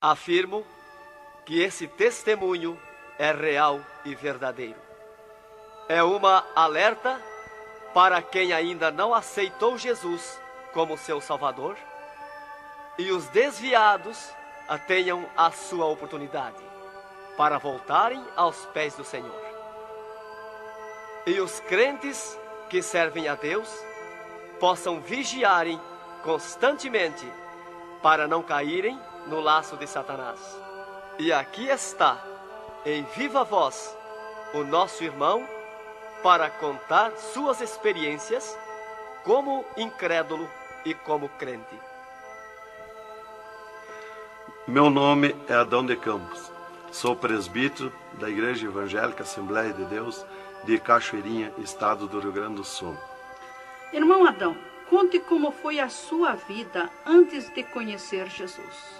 Afirmo que esse testemunho é real e verdadeiro. É uma alerta para quem ainda não aceitou Jesus como seu Salvador, e os desviados tenham a sua oportunidade para voltarem aos pés do Senhor. E os crentes que servem a Deus possam vigiarem constantemente para não caírem no laço de Satanás. E aqui está, em viva voz, o nosso irmão para contar suas experiências como incrédulo e como crente. Meu nome é Adão de Campos. Sou presbítero da Igreja Evangélica Assembleia de Deus de Cachoeirinha, estado do Rio Grande do Sul. Irmão Adão, conte como foi a sua vida antes de conhecer Jesus.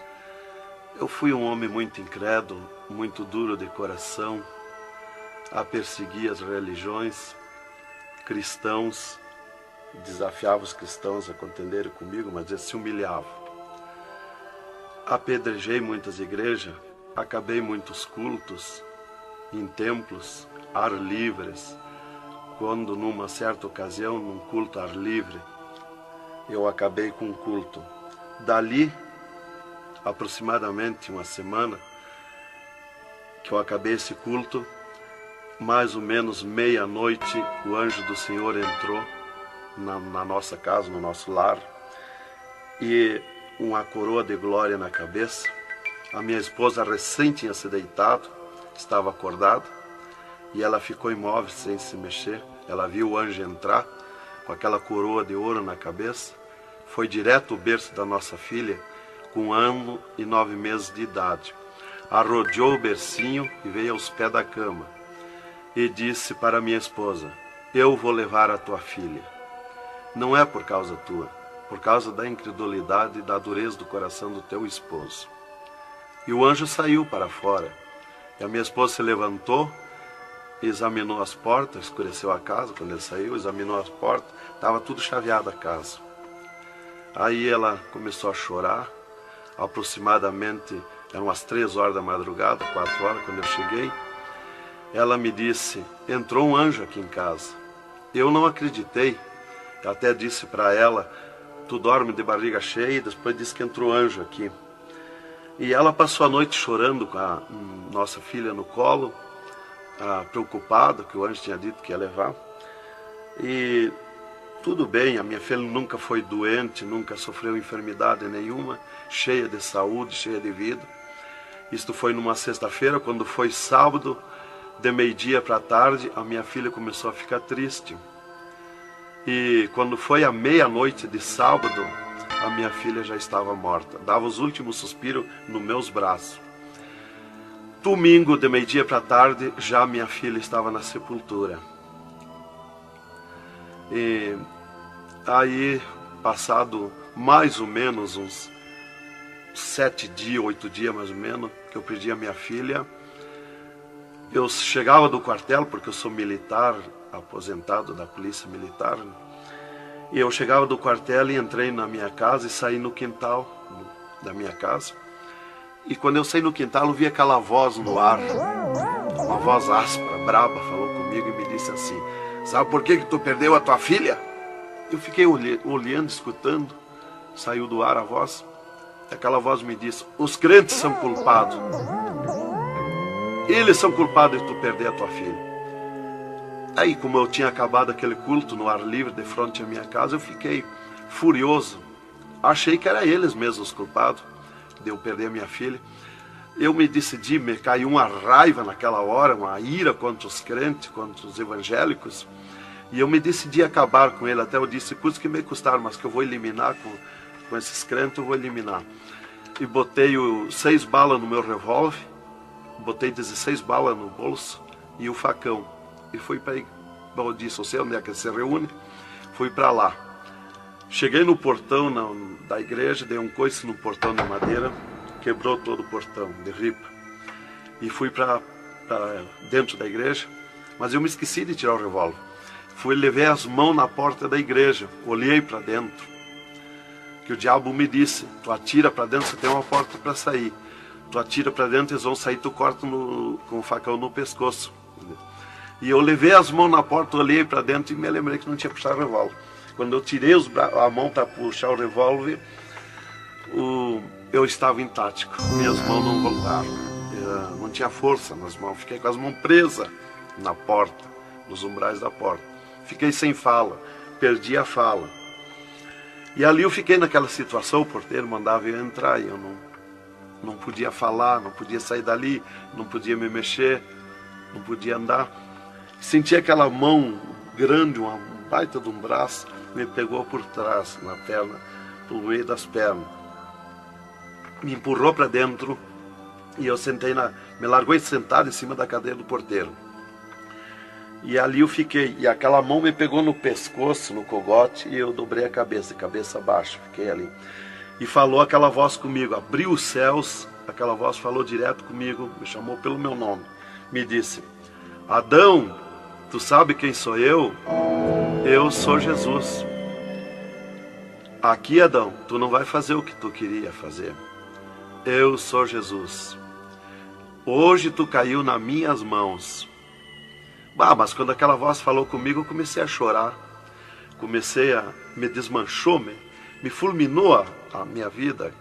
Eu fui um homem muito incrédulo, muito duro de coração, a perseguir as religiões, cristãos, desafiava os cristãos a contenderem comigo, mas eles se humilhavam. Apedrejei muitas igrejas, acabei muitos cultos em templos, ar livres, quando numa certa ocasião, num culto ar livre, eu acabei com um culto. Dali, aproximadamente uma semana, que eu acabei esse culto, mais ou menos meia-noite, o anjo do Senhor entrou na nossa casa, no nosso lar, e uma coroa de glória na cabeça. A minha esposa recém tinha se deitado, estava acordada, e ela ficou imóvel sem se mexer. Ela viu o anjo entrar com aquela coroa de ouro na cabeça, foi direto ao berço da nossa filha, com 1 ano e 9 meses de idade. Arrodeou o bercinho e veio aos pés da cama e disse para minha esposa: eu vou levar a tua filha. Não é por causa tua, por causa da incredulidade e da dureza do coração do teu esposo. E o anjo saiu para fora. E a minha esposa se levantou, examinou as portas, escureceu a casa quando ele saiu, examinou as portas, estava tudo chaveado a casa. Aí ela começou a chorar, aproximadamente, eram umas 3 horas da madrugada, 4 horas, quando eu cheguei. Ela me disse: entrou um anjo aqui em casa. Eu não acreditei, eu até disse para ela: tu dorme de barriga cheia, e depois disse que entrou anjo aqui. E ela passou a noite chorando com a nossa filha no colo, preocupada, que o anjo tinha dito que ia levar. E tudo bem, a minha filha nunca foi doente, nunca sofreu enfermidade nenhuma, cheia de saúde, cheia de vida. Isto foi numa sexta-feira. Quando foi sábado, de meio-dia para tarde, a minha filha começou a ficar triste. E quando foi à meia-noite de sábado, a minha filha já estava morta. Dava os últimos suspiros nos meus braços. Domingo, de meio-dia para tarde, já minha filha estava na sepultura. E aí, passado mais ou menos uns 7 dias, 8 dias mais ou menos, que eu perdi a minha filha, eu chegava do quartel, porque eu sou militar, aposentado da polícia militar, e eu chegava do quartel e entrei na minha casa e saí no quintal da minha casa. E quando eu saí no quintal, eu vi aquela voz no ar, uma voz áspera, braba, falou comigo e me disse assim: sabe por que tu perdeu a tua filha? Eu fiquei olhando, escutando, saiu do ar a voz. Aquela voz me disse: os crentes são culpados. Eles são culpados de tu perder a tua filha. Aí, como eu tinha acabado aquele culto no ar livre de frente à minha casa, eu fiquei furioso. Achei que era eles mesmos os culpados de eu perder a minha filha. Eu me decidi, me caiu uma raiva naquela hora, uma ira contra os crentes, contra os evangélicos. E eu me decidi acabar com ele. Até eu disse: custa que me custar, mas que eu vou eliminar com esses crentes, eu vou eliminar. E botei 6 balas no meu revólver, botei 16 balas no bolso e o facão. E fui para aí. Eu disse: eu sei onde é que se reúne. Fui para lá. Cheguei no portão da igreja, dei um coice no portão de madeira, quebrou todo o portão de ripa. E fui para dentro da igreja, mas eu me esqueci de tirar o revólver. Levei as mãos na porta da igreja, olhei para dentro. Que o diabo me disse: tu atira para dentro, você tem uma porta para sair. tu atira para dentro, eles vão sair, tu corta com o facão no pescoço. E eu levei as mãos na porta, olhei para dentro e me lembrei que não tinha puxado o revólver. Quando eu tirei a mão para puxar o revólver, eu estava intático, minhas mãos não voltaram. Não tinha força nas mãos, fiquei com as mãos presas na porta, nos umbrais da porta. Fiquei sem fala, perdi a fala. E ali eu fiquei naquela situação, o porteiro mandava eu entrar e eu não podia falar, não podia sair dali, não podia me mexer, não podia andar. Senti aquela mão grande, um baita de um braço, me pegou por trás, na perna, pelo meio das pernas. Me empurrou para dentro e eu me largou sentado em cima da cadeira do porteiro. E ali eu fiquei, e aquela mão me pegou no pescoço, no cogote, e eu dobrei a cabeça baixa, fiquei ali. E falou aquela voz comigo, abriu os céus, aquela voz falou direto comigo, me chamou pelo meu nome, me disse: Adão, tu sabe quem sou eu? Eu sou Jesus. Aqui, Adão, tu não vai fazer o que tu queria fazer. Eu sou Jesus. Hoje tu caiu nas minhas mãos. Mas quando aquela voz falou comigo, eu comecei a chorar. Me desmanchou, me fulminou a minha vida.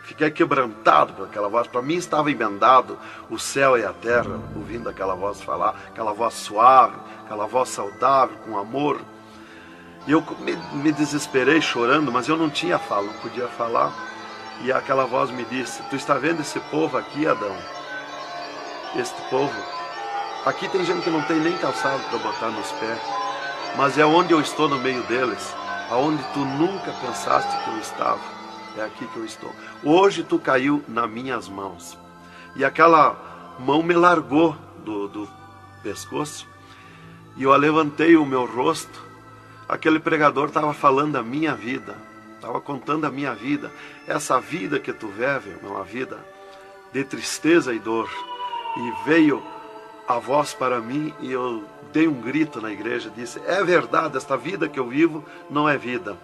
Fiquei quebrantado por aquela voz. Para mim estava emendado o céu e a terra, ouvindo aquela voz falar, aquela voz suave, aquela voz saudável, com amor. E eu me desesperei chorando, mas eu não tinha fala, não podia falar. E aquela voz me disse: tu está vendo esse povo aqui, Adão? Este povo, aqui tem gente que não tem nem calçado para botar nos pés, mas é onde eu estou no meio deles, aonde tu nunca pensaste que eu estava, é aqui que eu estou. Hoje tu caiu nas minhas mãos. E aquela mão me largou do pescoço, e eu levantei o meu rosto. Aquele pregador estava falando da minha vida, estava contando a minha vida. Essa vida que tu vive é uma vida de tristeza e dor. E veio a voz para mim e eu dei um grito na igreja, disse: é verdade, esta vida que eu vivo não é vida.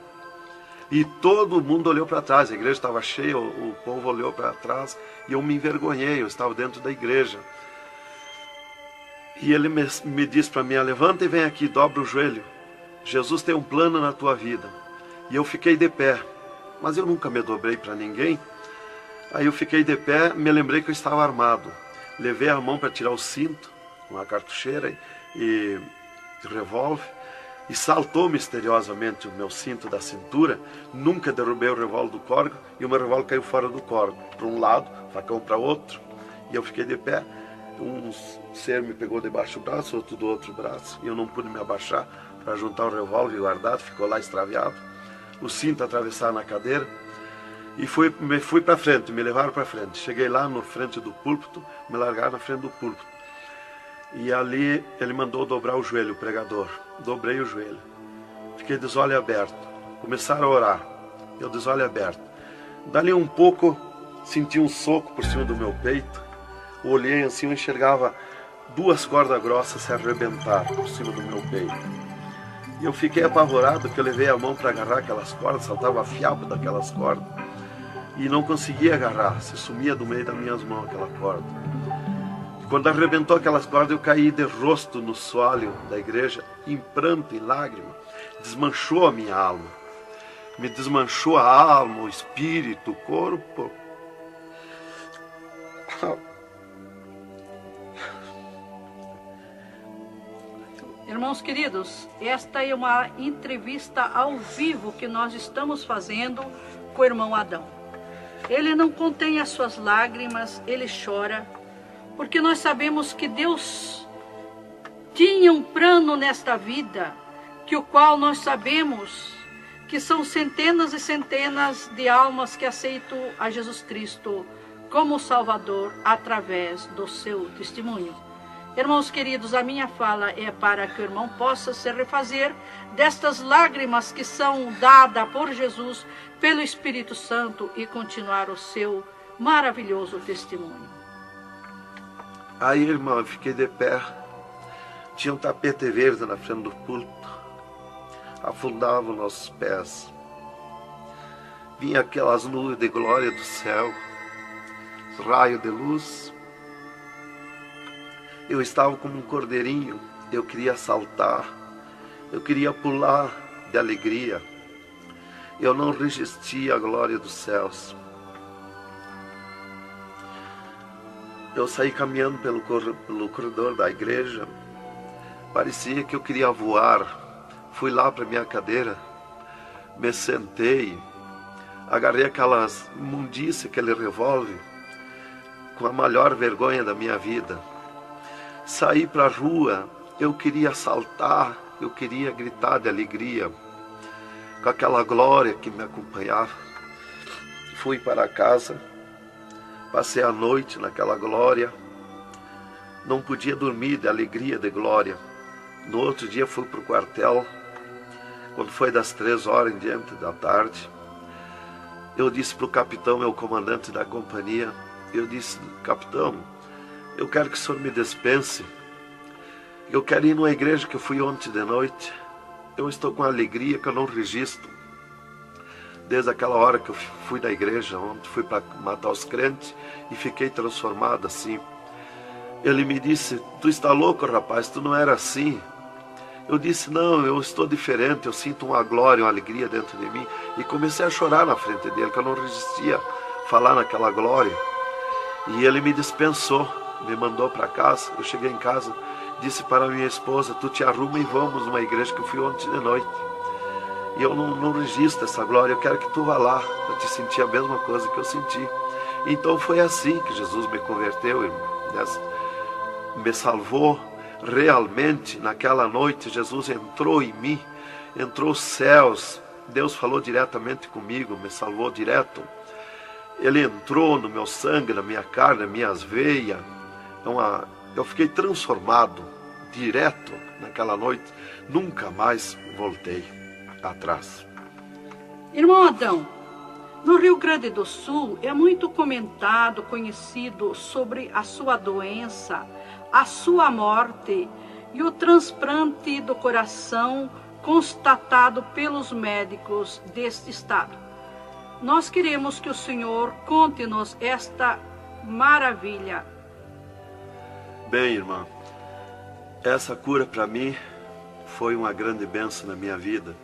E todo mundo olhou para trás, a igreja estava cheia, o povo olhou para trás e eu me envergonhei, eu estava dentro da igreja. E ele me disse para mim: levanta e vem aqui, dobra o joelho. Jesus tem um plano na tua vida. E eu fiquei de pé, mas eu nunca me dobrei para ninguém. Aí eu fiquei de pé, me lembrei que eu estava armado. Levei a mão para tirar o cinto, uma cartucheira e revólver, e saltou misteriosamente o meu cinto da cintura. Nunca derrubei o revólver do córrego, e o meu revólver caiu fora do córrego, para um lado, facão para outro, e eu fiquei de pé. Um ser me pegou debaixo do braço, outro do outro braço, e eu não pude me abaixar para juntar o revólver e guardado, ficou lá extraviado. O cinto atravessado na cadeira, e fui para frente, me levaram para frente. Cheguei lá na frente do púlpito, me largaram na frente do púlpito. E ali ele mandou dobrar o joelho, o pregador. Dobrei o joelho. Fiquei de olhos abertos. Começaram a orar. Eu de olhos abertos. Dali um pouco, senti um soco por cima do meu peito. Olhei assim, eu enxergava 2 cordas grossas se arrebentar por cima do meu peito. E eu fiquei apavorado, porque eu levei a mão para agarrar aquelas cordas, saltava fiapo daquelas cordas. E não conseguia agarrar, se sumia do meio das minhas mãos aquela corda. Quando arrebentou aquelas cordas, eu caí de rosto no soalho da igreja, em pranto, em lágrima. Desmanchou a minha alma. Me desmanchou a alma, o espírito, o corpo. Irmãos queridos, esta é uma entrevista ao vivo que nós estamos fazendo com o irmão Adão. Ele não contém as suas lágrimas, ele chora, porque nós sabemos que Deus tinha um plano nesta vida, que o qual nós sabemos que são centenas e centenas de almas que aceitam a Jesus Cristo como Salvador através do seu testemunho. Irmãos queridos, a minha fala é para que o irmão possa se refazer destas lágrimas que são dadas por Jesus, pelo Espírito Santo, e continuar o seu maravilhoso testemunho. Aí, irmão, eu fiquei de pé. Tinha um tapete verde na frente do púlpito. Afundava os nossos pés. Vinha aquelas nuvens de glória do céu. raio de luz. Eu estava como um cordeirinho, eu queria saltar, eu queria pular de alegria. Eu não resistia à glória dos céus. Eu saí caminhando pelo corredor da igreja, parecia que eu queria voar. Fui lá para minha cadeira, me sentei, agarrei aquelas imundícias, aquele revólver, com a maior vergonha da minha vida. Saí para a rua, eu queria saltar, eu queria gritar de alegria, com aquela glória que me acompanhava. Fui para casa, passei a noite naquela glória, não podia dormir de alegria, de glória. No outro dia fui para o quartel, quando foi das 3 horas em diante da tarde, eu disse para o capitão, meu comandante da companhia, eu disse: capitão, eu quero que o senhor me dispense. Eu quero ir numa igreja que eu fui ontem de noite. Eu estou com alegria que eu não registro. Desde aquela hora que eu fui da igreja ontem, fui para matar os crentes e fiquei transformado assim. Ele me disse: tu está louco, rapaz, tu não era assim. Eu disse: não, eu estou diferente, eu sinto uma glória, uma alegria dentro de mim. E comecei a chorar na frente dele, que eu não resistia falar naquela glória. E ele me dispensou, me mandou para casa. Eu cheguei em casa, disse para minha esposa: tu te arruma e vamos numa igreja que eu fui ontem de noite. E eu não registro essa glória, eu quero que tu vá lá, para te sentir a mesma coisa que eu senti. Então foi assim que Jesus me converteu, me salvou realmente. Naquela noite Jesus entrou em mim, entrou os céus, Deus falou diretamente comigo, me salvou direto. Ele entrou no meu sangue, na minha carne, nas minhas veias. Então eu fiquei transformado direto naquela noite. Nunca mais voltei atrás. Irmão Adão, no Rio Grande do Sul é muito comentado, conhecido sobre a sua doença, a sua morte e o transplante do coração constatado pelos médicos deste estado. Nós queremos que o Senhor conte-nos esta maravilha. Bem, irmã, essa cura para mim foi uma grande bênção na minha vida,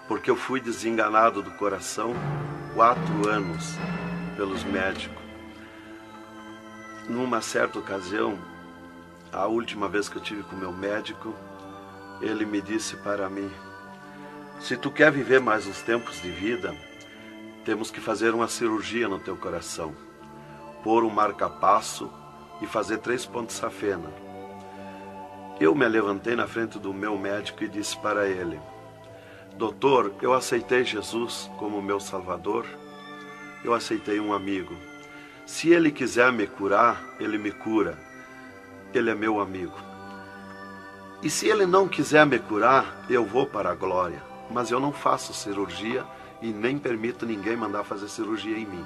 porque eu fui desenganado do coração 4 anos pelos médicos. Numa certa ocasião, a última vez que eu tive com o meu médico, ele me disse para mim: se tu quer viver mais uns tempos de vida, temos que fazer uma cirurgia no teu coração, pôr um marca-passo e fazer 3 pontos safena. Eu me levantei na frente do meu médico e disse para ele: doutor, eu aceitei Jesus como meu salvador, eu aceitei um amigo. Se ele quiser me curar, ele me cura, ele é meu amigo. E se ele não quiser me curar, eu vou para a glória, mas eu não faço cirurgia e nem permito ninguém mandar fazer cirurgia em mim.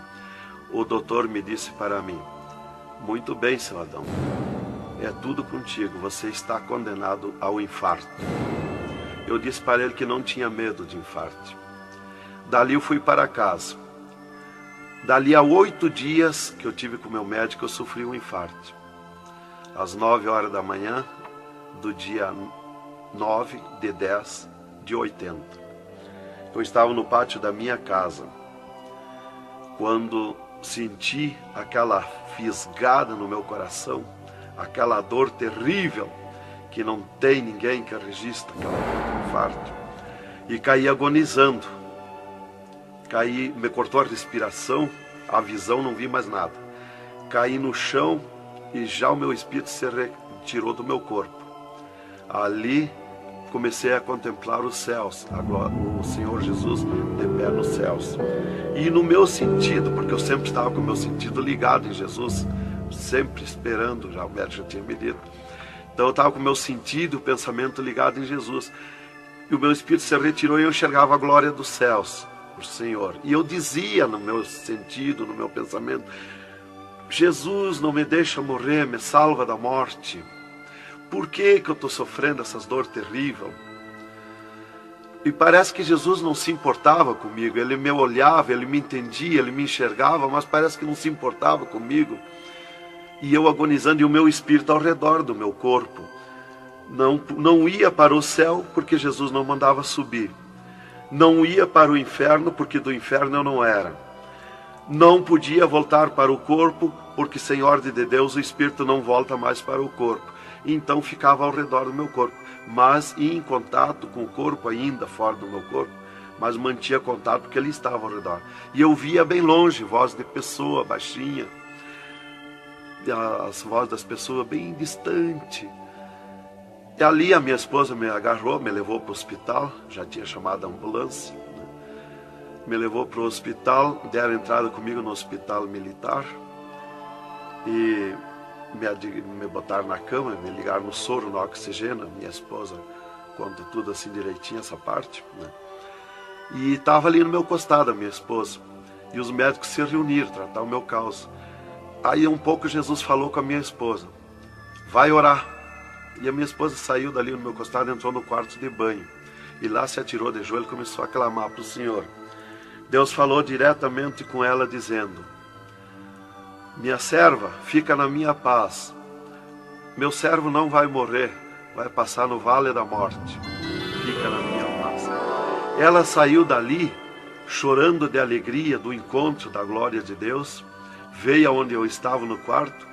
O doutor me disse para mim: muito bem, seu Adão, é tudo contigo, você está condenado ao infarto. Eu disse para ele que não tinha medo de infarto. Dali eu fui para casa. Dali a 8 dias que eu tive com o meu médico, eu sofri um infarto. Às 9 horas da manhã do dia 9 de 10 de 80. Eu estava no pátio da minha casa, quando senti aquela fisgada no meu coração, aquela dor terrível, que não tem ninguém que registre aquela dor de infarto, e caí agonizando. Caí, me cortou a respiração, a visão, não vi mais nada. Caí no chão e já o meu espírito se retirou do meu corpo. Ali comecei a contemplar os céus, o Senhor Jesus de pé nos céus. E no meu sentido, porque eu sempre estava com o meu sentido ligado em Jesus, sempre esperando, já o médico já tinha me dito. Então eu estava com o meu sentido, o pensamento ligado em Jesus. E o meu espírito se retirou e eu enxergava a glória dos céus, o Senhor. E eu dizia no meu sentido, no meu pensamento: Jesus, não me deixa morrer, me salva da morte. Por que eu estou sofrendo essas dores terríveis? E parece que Jesus não se importava comigo. Ele me olhava, ele me entendia, ele me enxergava, mas parece que não se importava comigo. E eu agonizando, e o meu espírito ao redor do meu corpo. Não ia para o céu, porque Jesus não mandava subir. Não ia para o inferno, porque do inferno eu não era. Não podia voltar para o corpo, porque sem ordem de Deus o espírito não volta mais para o corpo. Então ficava ao redor do meu corpo, mas em contato com o corpo ainda, fora do meu corpo, mas mantinha contato porque ele estava ao redor. E eu via bem longe, voz de pessoa, baixinha, as vozes das pessoas bem distante. E ali a minha esposa me agarrou, me levou para o hospital, já tinha chamado a ambulância, né? Me levou para o hospital, deram entrada comigo no hospital militar e me botaram na cama, me ligaram no soro, no oxigênio. Minha esposa conta tudo assim direitinho, essa parte, né? E estava ali no meu costado a minha esposa, e os médicos se reuniram, tratar o meu caso. Aí um pouco Jesus falou com a minha esposa, vai orar. E a minha esposa saiu dali no meu costado, entrou no quarto de banho, e lá se atirou de joelho e começou a clamar para o Senhor. Deus falou diretamente com ela dizendo, minha serva, fica na minha paz. Meu servo não vai morrer, vai passar no vale da morte. Fica na minha paz. Ela saiu dali, chorando de alegria do encontro da glória de Deus, veio aonde eu estava no quarto,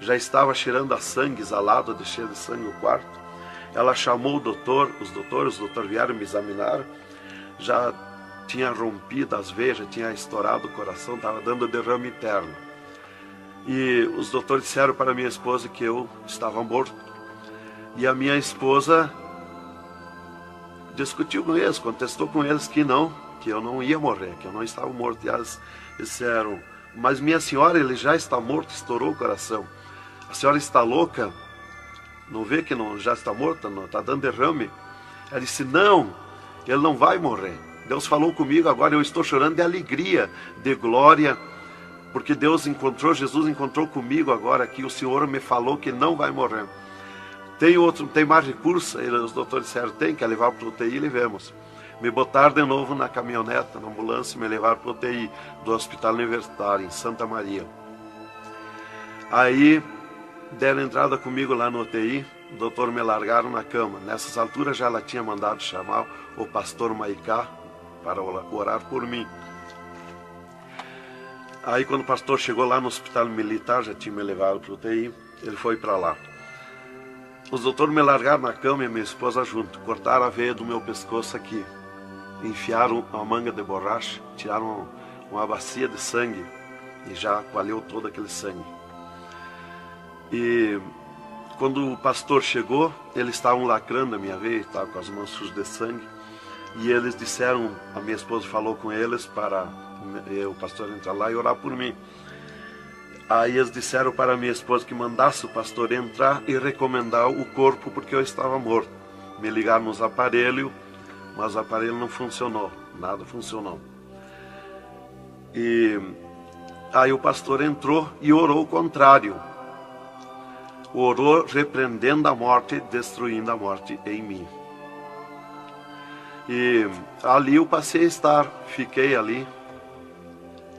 já estava cheirando a sangue, exalado de cheiro de sangue no quarto. Ela chamou o doutor, os doutores vieram me examinar, já tinha rompido as veias, já tinha estourado o coração, estava dando derrame interno. E os doutores disseram para minha esposa que eu estava morto. E a minha esposa discutiu com eles, contestou com eles que eu não ia morrer, que eu não estava morto. E eles disseram, mas minha senhora, ele já está morto, estourou o coração. A senhora está louca? Não vê que não, já está morta? Não, está dando derrame? Ela disse, não, ele não vai morrer. Deus falou comigo agora, eu estou chorando de alegria, de glória, porque Jesus encontrou comigo agora aqui, o Senhor me falou que não vai morrer. Tem mais recurso? Os doutores disseram, tem, quer levar para o UTI, levemos. Me botaram de novo na caminhoneta, na ambulância, e me levaram para o UTI do Hospital Universitário, em Santa Maria. Aí, deram entrada comigo lá no UTI, o doutor me largaram na cama. Nessas alturas já ela tinha mandado chamar o pastor Maicá para orar por mim. Aí quando o pastor chegou lá no hospital militar, já tinha me levado para o UTI, ele foi para lá. Os doutores me largaram na cama e minha esposa junto, cortaram a veia do meu pescoço aqui, enfiaram uma manga de borracha, tiraram uma bacia de sangue e já coalhou todo aquele sangue. E quando o pastor chegou, eles estavam lacrando a minha veia, estavam com as mãos sujas de sangue, e eles disseram, a minha esposa falou com eles para o pastor entrar lá e orar por mim. Aí eles disseram para a minha esposa que mandasse o pastor entrar e recomendar o corpo, porque eu estava morto. Me ligaram nos aparelhos, mas o aparelho não funcionou, nada funcionou. E aí o pastor entrou e orou o contrário. Orou repreendendo a morte, destruindo a morte em mim. E ali eu passei a estar, fiquei ali.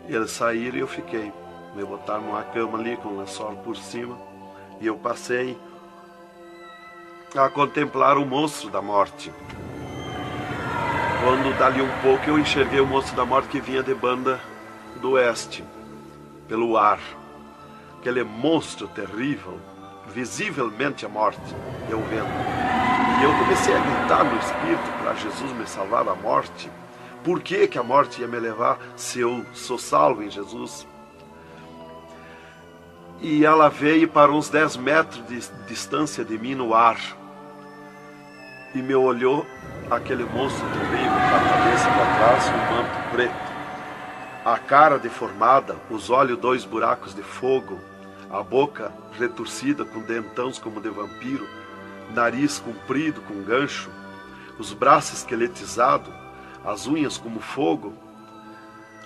Eles saíram e eu fiquei. Me botaram numa cama ali com um lençol por cima. E eu passei a contemplar o monstro da morte. Quando dali um pouco eu enxerguei o monstro da morte que vinha de Banda do Oeste, pelo ar. Aquele monstro terrível, visivelmente a morte, eu vendo. E eu comecei a gritar no espírito para Jesus me salvar da morte. Por que que a morte ia me levar se eu sou salvo em Jesus? E ela veio para uns 10 metros de distância de mim no ar. E me olhou, aquele monstro terrível, com a cabeça para trás, um manto preto. A cara deformada, os olhos 2 buracos de fogo, a boca retorcida com dentões como de vampiro, nariz comprido com gancho, os braços esqueletizados, as unhas como fogo,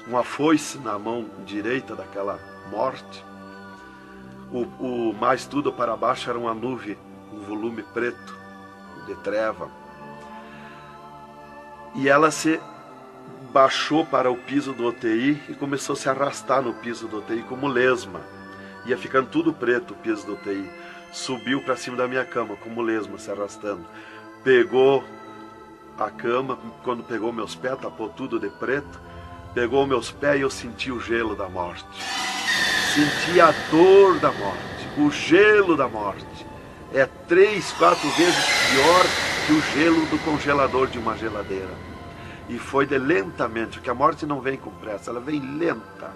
uma foice na mão direita daquela morte. O mais tudo para baixo era uma nuvem, um volume preto de treva. E ela se baixou para o piso do UTI e começou a se arrastar no piso do UTI como lesma. Ia ficando tudo preto o piso do UTI. Subiu para cima da minha cama como lesma, se arrastando. Pegou a cama, quando pegou meus pés, tapou tudo de preto. Pegou meus pés e eu senti o gelo da morte. Senti a dor da morte, o gelo da morte. É 3, 4 vezes pior que o gelo do congelador de uma geladeira. E foi de lentamente, porque a morte não vem com pressa, ela vem lenta.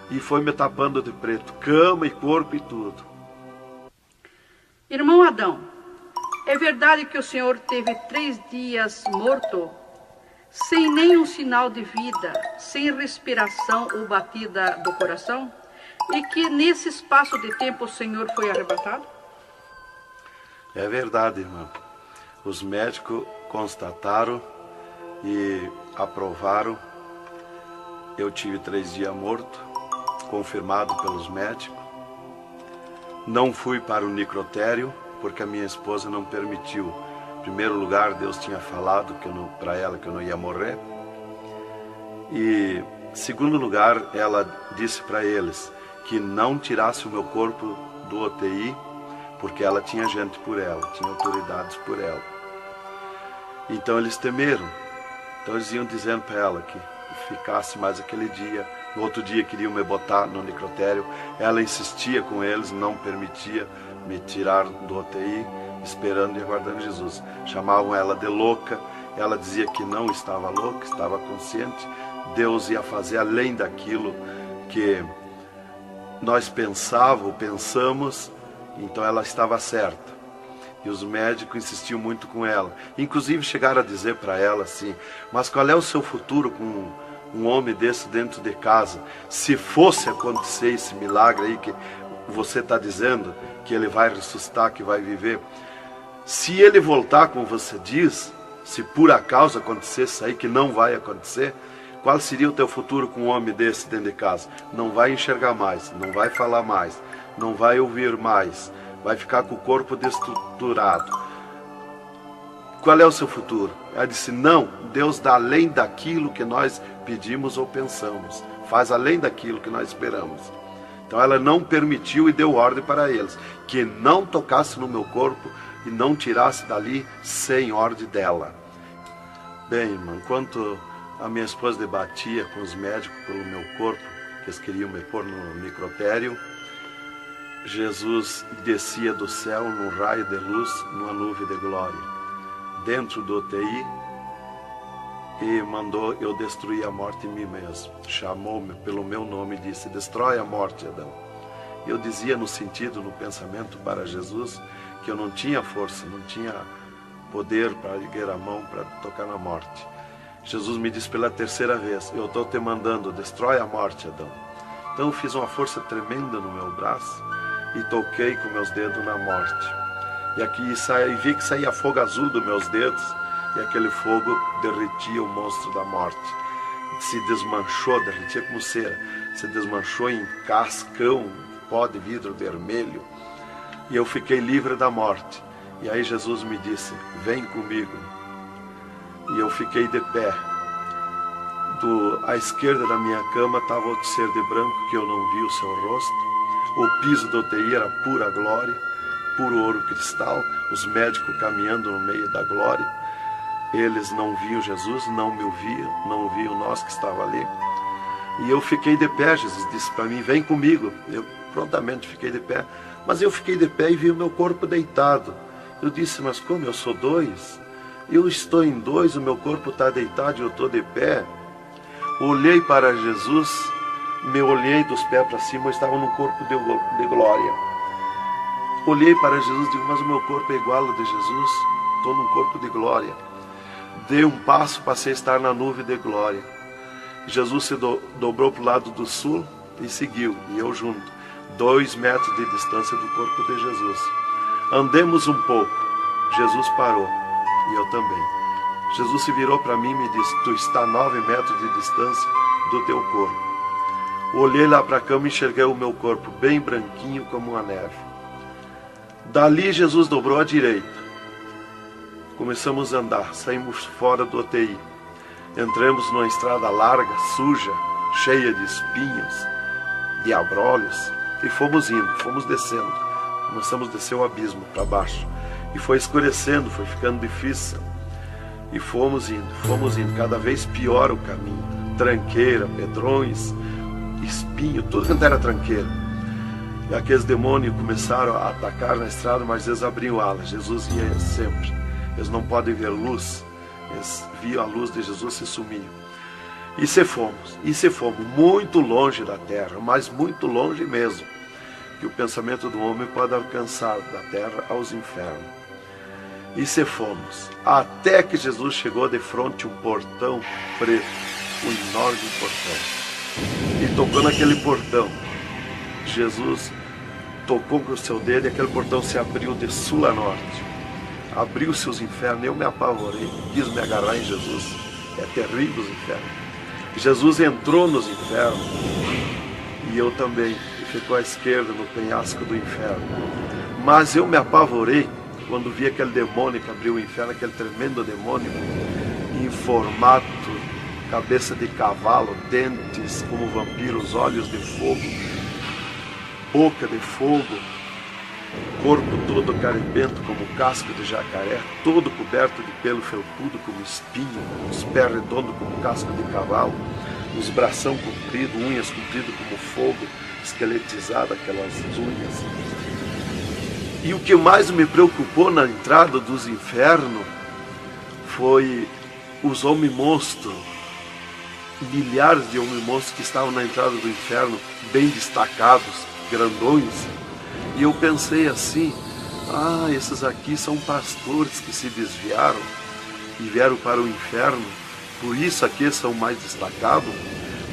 E foi me tapando de preto, cama e corpo e tudo. Irmão Adão, é verdade que o senhor teve 3 dias morto, sem nenhum sinal de vida, sem respiração ou batida do coração? E que nesse espaço de tempo o senhor foi arrebatado? É verdade, irmão. Os médicos constataram e aprovaram. Eu tive 3 dias morto, confirmado pelos médicos. Não fui para o necrotério, porque a minha esposa não permitiu. Em primeiro lugar, Deus tinha falado para ela que eu não ia morrer. E, em segundo lugar, ela disse para eles que não tirasse o meu corpo do UTI, porque ela tinha gente por ela, tinha autoridades por ela. Então eles temeram. Então eles iam dizendo para ela que ficasse mais aquele dia. No outro dia queriam me botar no necrotério. Ela insistia com eles, não permitia me tirar do UTI, esperando e aguardando Jesus. Chamavam ela de louca. Ela dizia que não estava louca, estava consciente. Deus ia fazer além daquilo que nós pensamos, então ela estava certa. E os médicos insistiam muito com ela. Inclusive chegaram a dizer para ela assim: mas qual é o seu futuro com um homem desse dentro de casa? Se fosse acontecer esse milagre aí que você está dizendo, que ele vai ressuscitar, que vai viver, se ele voltar como você diz, se por acaso acontecesse isso aí, que não vai acontecer, qual seria o teu futuro com um homem desse dentro de casa? Não vai enxergar mais, não vai falar mais, não vai ouvir mais, vai ficar com o corpo destruturado. Qual é o seu futuro? Ela disse: não, Deus dá além daquilo que nós pedimos ou pensamos, faz além daquilo que nós esperamos. Então ela não permitiu e deu ordem para eles, que não tocasse no meu corpo e não tirasse dali sem ordem dela. Bem, irmão, enquanto a minha esposa debatia com os médicos pelo meu corpo, que eles queriam me pôr no necrotério, Jesus descia do céu num raio de luz, numa nuvem de glória, dentro do UTI, e mandou eu destruir a morte em mim mesmo. Chamou-me pelo meu nome e disse: destrói a morte, Adão. Eu dizia no sentido, no pensamento para Jesus, que eu não tinha força, não tinha poder para erguer a mão para tocar na morte. Jesus me disse pela 3ª vez: eu estou te mandando, destrói a morte, Adão. Então eu fiz uma força tremenda no meu braço e toquei com meus dedos na morte. E aqui vi que saía fogo azul dos meus dedos, e aquele fogo derretia o monstro da morte. Se desmanchou, derretia como cera, se desmanchou em cascão, pó de vidro vermelho, e eu fiquei livre da morte. E aí Jesus me disse: vem comigo. E eu fiquei de pé. À esquerda da minha cama estava outro ser de branco, que eu não vi o seu rosto. O piso do UTI era pura glória, puro ouro cristal, os médicos caminhando no meio da glória. Eles não viam Jesus, não me ouviam, não ouviam nós que estava ali. E eu fiquei de pé. Jesus disse para mim: vem comigo. Eu prontamente fiquei de pé. Mas eu fiquei de pé e vi o meu corpo deitado. Eu disse: mas como eu sou 2? Eu estou em 2, o meu corpo está deitado e eu estou de pé. Olhei para Jesus, me olhei dos pés para cima, eu estava num corpo de glória. Olhei para Jesus e digo: mas o meu corpo é igual ao de Jesus, estou num corpo de glória. Dei um passo, passei a estar na nuvem de glória. Jesus se dobrou para o lado do sul e seguiu, e eu junto, 2 metros de distância do corpo de Jesus. Andemos um pouco, Jesus parou, e eu também. Jesus se virou para mim e me disse: tu está a 9 metros de distância do teu corpo. Olhei lá para a cama e enxerguei o meu corpo bem branquinho como uma neve. Dali Jesus dobrou à direita. Começamos a andar, saímos fora do UTI. Entramos numa estrada larga, suja, cheia de espinhos, de abrolhos, e fomos indo, fomos descendo. Começamos a descer o abismo para baixo. E foi escurecendo, foi ficando difícil. E fomos indo, cada vez pior o caminho. Tranqueira, pedrões, espinho, tudo quanto era tranqueira. E aqueles demônios começaram a atacar na estrada, mas eles abriam alas. Jesus ia sempre. Eles não podem ver luz. Eles viam a luz de Jesus e sumiam. E se fomos muito longe da terra, mas muito longe mesmo, que o pensamento do homem pode alcançar da terra aos infernos. E se fomos, até que Jesus chegou de frente a um portão preto, um enorme portão. E tocou naquele portão. Jesus tocou com o seu dedo e aquele portão se abriu de sul a norte. Abriu-se os infernos, eu me apavorei, quis me agarrar em Jesus. É terrível os infernos. Jesus entrou nos infernos e eu também, e ficou à esquerda no penhasco do inferno. Mas eu me apavorei quando vi aquele demônio que abriu o inferno, aquele tremendo demônio, em formato, cabeça de cavalo, dentes como vampiros, olhos de fogo, boca de fogo, corpo todo carimbento como casco de jacaré, todo coberto de pelo felpudo como espinho, os pés redondos como casco de cavalo, os bração compridos, unhas compridas como fogo, esqueletizado aquelas unhas. E o que mais me preocupou na entrada dos infernos foi os homens-monstros, milhares de homens-monstros que estavam na entrada do inferno, bem destacados, grandões. E eu pensei assim, esses aqui são pastores que se desviaram e vieram para o inferno, por isso aqui são mais destacados,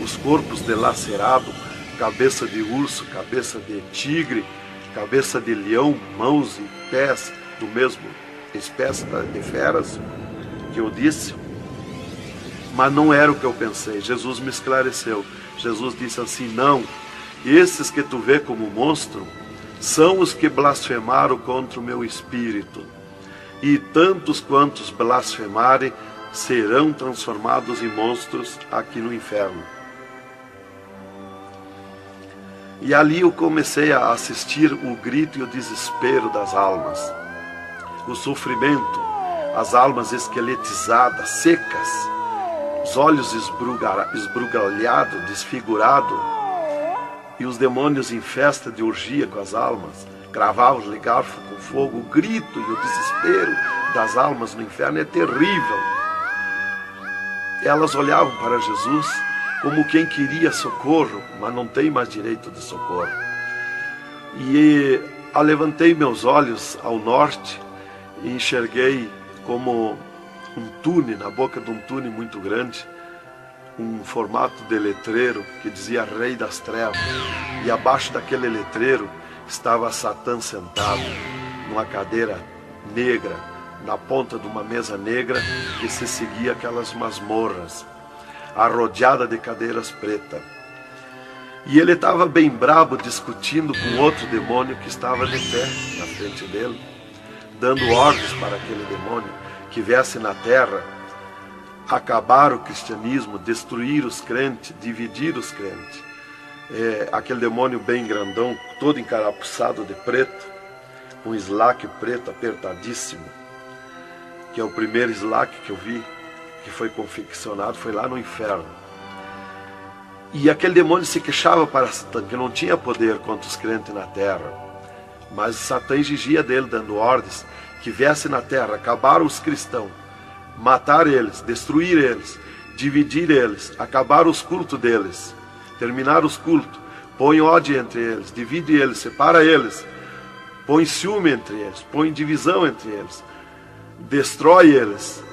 os corpos dilacerados, cabeça de urso, cabeça de tigre, cabeça de leão, mãos e pés do mesmo espécie de feras que eu disse. Mas não era o que eu pensei. Jesus me esclareceu. Jesus disse assim, não, esses que tu vê como monstro são os que blasfemaram contra o meu espírito, e tantos quantos blasfemarem serão transformados em monstros aqui no inferno. E ali eu comecei a assistir o grito e o desespero das almas, o sofrimento, as almas esqueletizadas, secas, os olhos esbugalhados, desfigurados, e os demônios em festa de orgia com as almas, cravavam-lhe garfo com fogo. O grito e o desespero das almas no inferno é terrível. Elas olhavam para Jesus como quem queria socorro, mas não tem mais direito de socorro. E levantei meus olhos ao norte e enxerguei como um túnel, na boca de um túnel muito grande, um formato de letreiro que dizia Rei das Trevas. E abaixo daquele letreiro estava Satã sentado numa cadeira negra, na ponta de uma mesa negra que se seguia aquelas masmorras, arrodeada de cadeiras pretas. E ele estava bem brabo discutindo com outro demônio que estava de pé na frente dele, dando ordens para aquele demônio que viesse na terra acabar o cristianismo, destruir os crentes, dividir os crentes. Aquele demônio bem grandão, todo encarapuçado de preto, um slack preto apertadíssimo, que é o primeiro slack que eu vi, que foi confeccionado, foi lá no inferno. E aquele demônio se queixava para Satã, que não tinha poder contra os crentes na terra, mas Satã exigia dele, dando ordens, que viesse na terra, acabar os cristãos, matar eles, destruir eles, dividir eles, acabar os cultos deles, terminar os cultos, põe ódio entre eles, divide eles, separa eles, põe ciúme entre eles, põe divisão entre eles, destrói eles,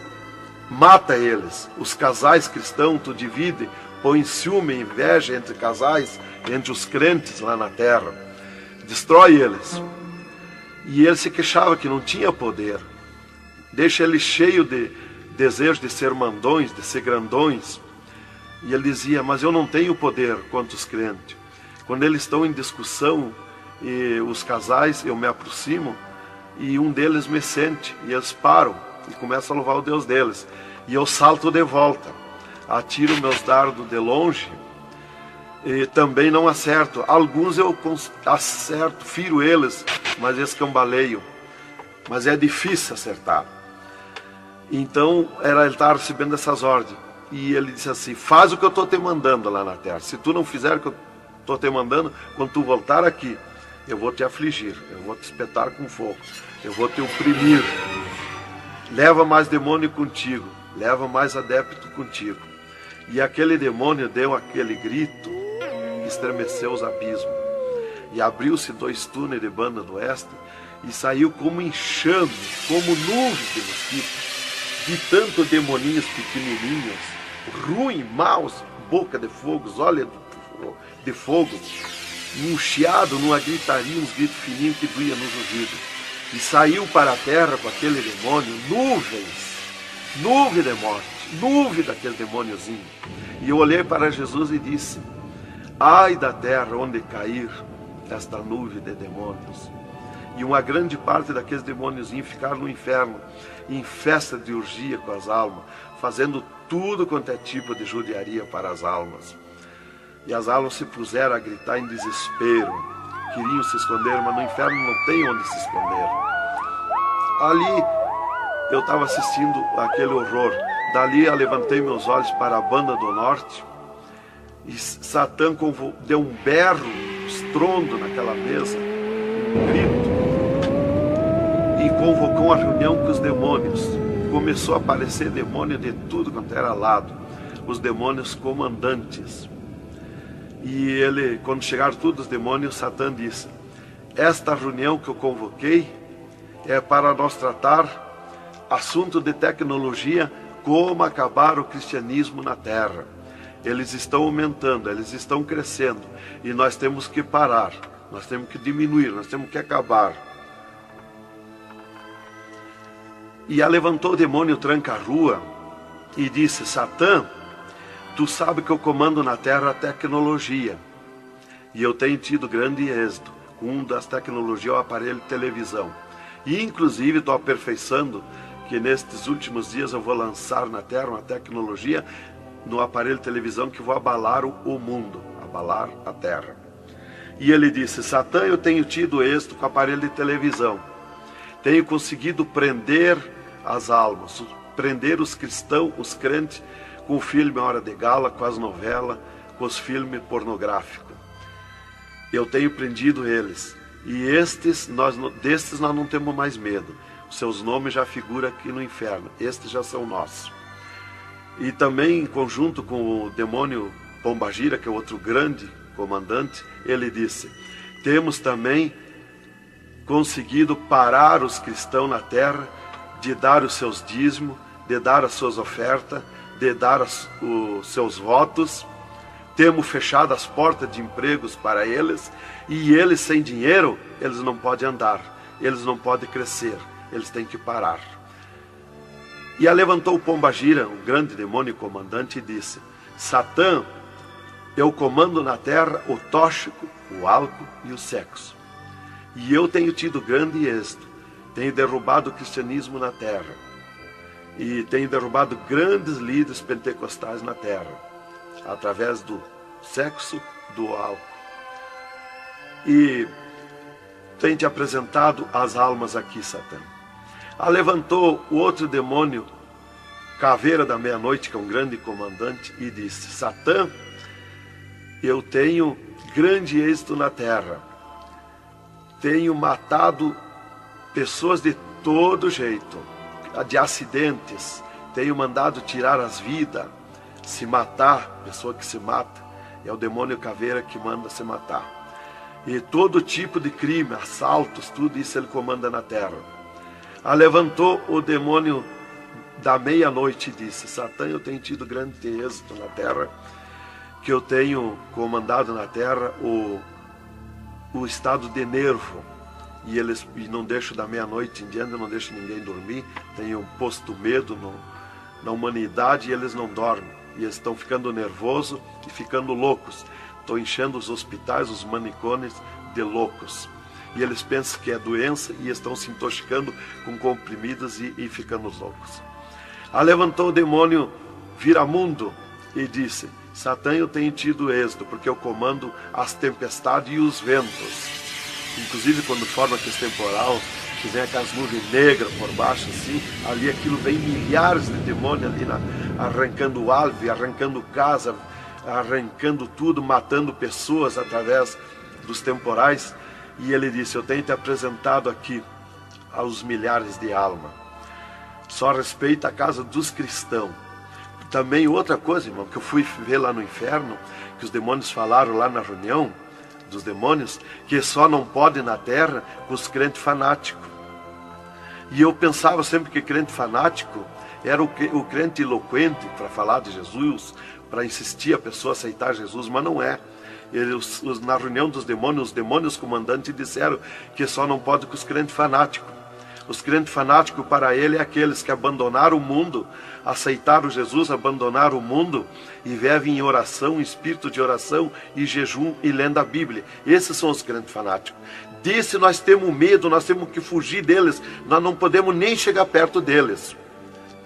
mata eles. Os casais cristãos tu divide, põe ciúme e inveja entre casais, entre os crentes lá na terra, destrói eles. E ele se queixava que não tinha poder, deixa ele cheio de desejo de ser mandões, de ser grandões. E ele dizia, mas eu não tenho poder contra os crentes. Quando eles estão em discussão, e os casais, eu me aproximo, e um deles me sente, e eles param. e começam a louvar o Deus deles. E eu salto de volta, atiro meus dardos de longe e também não acerto. Alguns eu acerto, firo eles, mas escambaleio. Mas é difícil acertar. Então ele estava recebendo essas ordens. E ele disse assim: faz o que eu estou te mandando lá na terra. Se tu não fizer o que eu estou te mandando, quando tu voltar aqui, eu vou te afligir, eu vou te espetar com fogo, eu vou te oprimir. Leva mais demônio contigo, leva mais adepto contigo. E aquele demônio deu aquele grito que estremeceu os abismos. E abriu-se 2 túneis de banda do oeste e saiu como enxame, como nuvem de mosquitos, de tanto demoninhos pequenininhos, ruim, maus, boca de fogo, olhos de fogo, um chiado, numa gritaria, uns gritos fininhos que doía nos ouvidos. E saiu para a terra com aquele demônio, nuvem de morte, nuvem daquele demôniozinho. E eu olhei para Jesus e disse: ai da terra onde cair esta nuvem de demônios. E uma grande parte daqueles demôniozinhos ficaram no inferno, em festa de orgia com as almas, fazendo tudo quanto é tipo de judiaria para as almas. E as almas se puseram a gritar em desespero, queriam se esconder, mas no inferno não tem onde se esconder. Ali eu estava assistindo aquele horror. Dali eu levantei meus olhos para a banda do norte e Satã deu um berro, um estrondo naquela mesa, um grito, e convocou uma reunião com os demônios. Começou a aparecer demônio de tudo quanto era lado, os demônios comandantes. E ele, quando chegaram todos os demônios, Satã disse: esta reunião que eu convoquei é para nós tratar assunto de tecnologia, como acabar o cristianismo na terra. Eles estão aumentando, eles estão crescendo, e nós temos que parar, nós temos que diminuir, nós temos que acabar. E levantou o demônio tranca-rua e disse: Satã, tu sabe que eu comando na terra a tecnologia, e eu tenho tido grande êxito. Um das tecnologias é o aparelho de televisão. E inclusive estou aperfeiçoando que nestes últimos dias eu vou lançar na terra uma tecnologia no aparelho de televisão que vou abalar o mundo, abalar a terra. E ele disse: Satã, eu tenho tido êxito com o aparelho de televisão. Tenho conseguido prender as almas, prender os cristãos, os crentes, com o filme Hora de Gala, com as novelas, com os filmes pornográficos. Eu tenho prendido eles. E destes nós não temos mais medo. Os seus nomes já figuram aqui no inferno. Estes já são nossos. E também, em conjunto com o demônio Pombagira, que é outro grande comandante, ele disse: temos também conseguido parar os cristãos na terra de dar os seus dízimos, de dar as suas ofertas, de dar os seus votos. Temos fechado as portas de empregos para eles, e eles sem dinheiro, eles não podem andar, eles não podem crescer, eles têm que parar. E levantou o Pombagira, o grande demônio comandante, e disse: Satã, eu comando na terra o tóxico, o álcool e o sexo. E eu tenho tido grande êxito, tenho derrubado o cristianismo na terra, e tenho derrubado grandes líderes pentecostais na terra, através do sexo, do álcool. E tenho te apresentado as almas aqui, Satã. Levantou o outro demônio, Caveira da Meia-Noite, que é um grande comandante, e disse: Satã, eu tenho grande êxito na terra. Tenho matado pessoas de todo jeito, de acidentes. Tenho mandado tirar as vidas, se matar, pessoa que se mata. É o demônio Caveira que manda se matar. E todo tipo de crime, assaltos, tudo isso ele comanda na terra. Levantou o demônio da Meia-Noite e disse: Satã, eu tenho tido grande êxito na terra, que eu tenho comandado na terra o estado de nervo, e não deixo da meia-noite em diante, não deixo ninguém dormir. Tenho posto medo na humanidade, e eles não dormem, e eles estão ficando nervosos e ficando loucos. Estou enchendo os hospitais, os manicômios de loucos. e eles pensam que é doença e estão se intoxicando com comprimidos e ficando loucos. Levantou o demônio viramundo e disse: Satã, eu tenho tido êxito, porque eu comando as tempestades e os ventos. Inclusive quando forma aquele temporal, que vem aquelas nuvens negras por baixo assim, ali aquilo vem milhares de demônios ali arrancando árvore, arrancando casa, arrancando tudo, matando pessoas através dos temporais. E ele disse: eu tenho te apresentado aqui aos milhares de almas. Só respeita a casa dos cristãos. Também outra coisa, irmão, que eu fui ver lá no inferno, que os demônios falaram lá na reunião dos demônios, que só não pode na terra com os crentes fanáticos. E eu pensava sempre que crente fanático era o crente eloquente para falar de Jesus, para insistir a pessoa a aceitar Jesus, mas não é. Na reunião dos demônios, os demônios comandantes disseram que só não pode com os crentes fanáticos. Os crentes fanáticos para ele é aqueles que abandonaram o mundo, aceitaram Jesus, abandonaram o mundo e vivem em oração, em espírito de oração e jejum e lendo a Bíblia. Esses são os crentes fanáticos. Disse: nós temos medo, nós temos que fugir deles, nós não podemos nem chegar perto deles.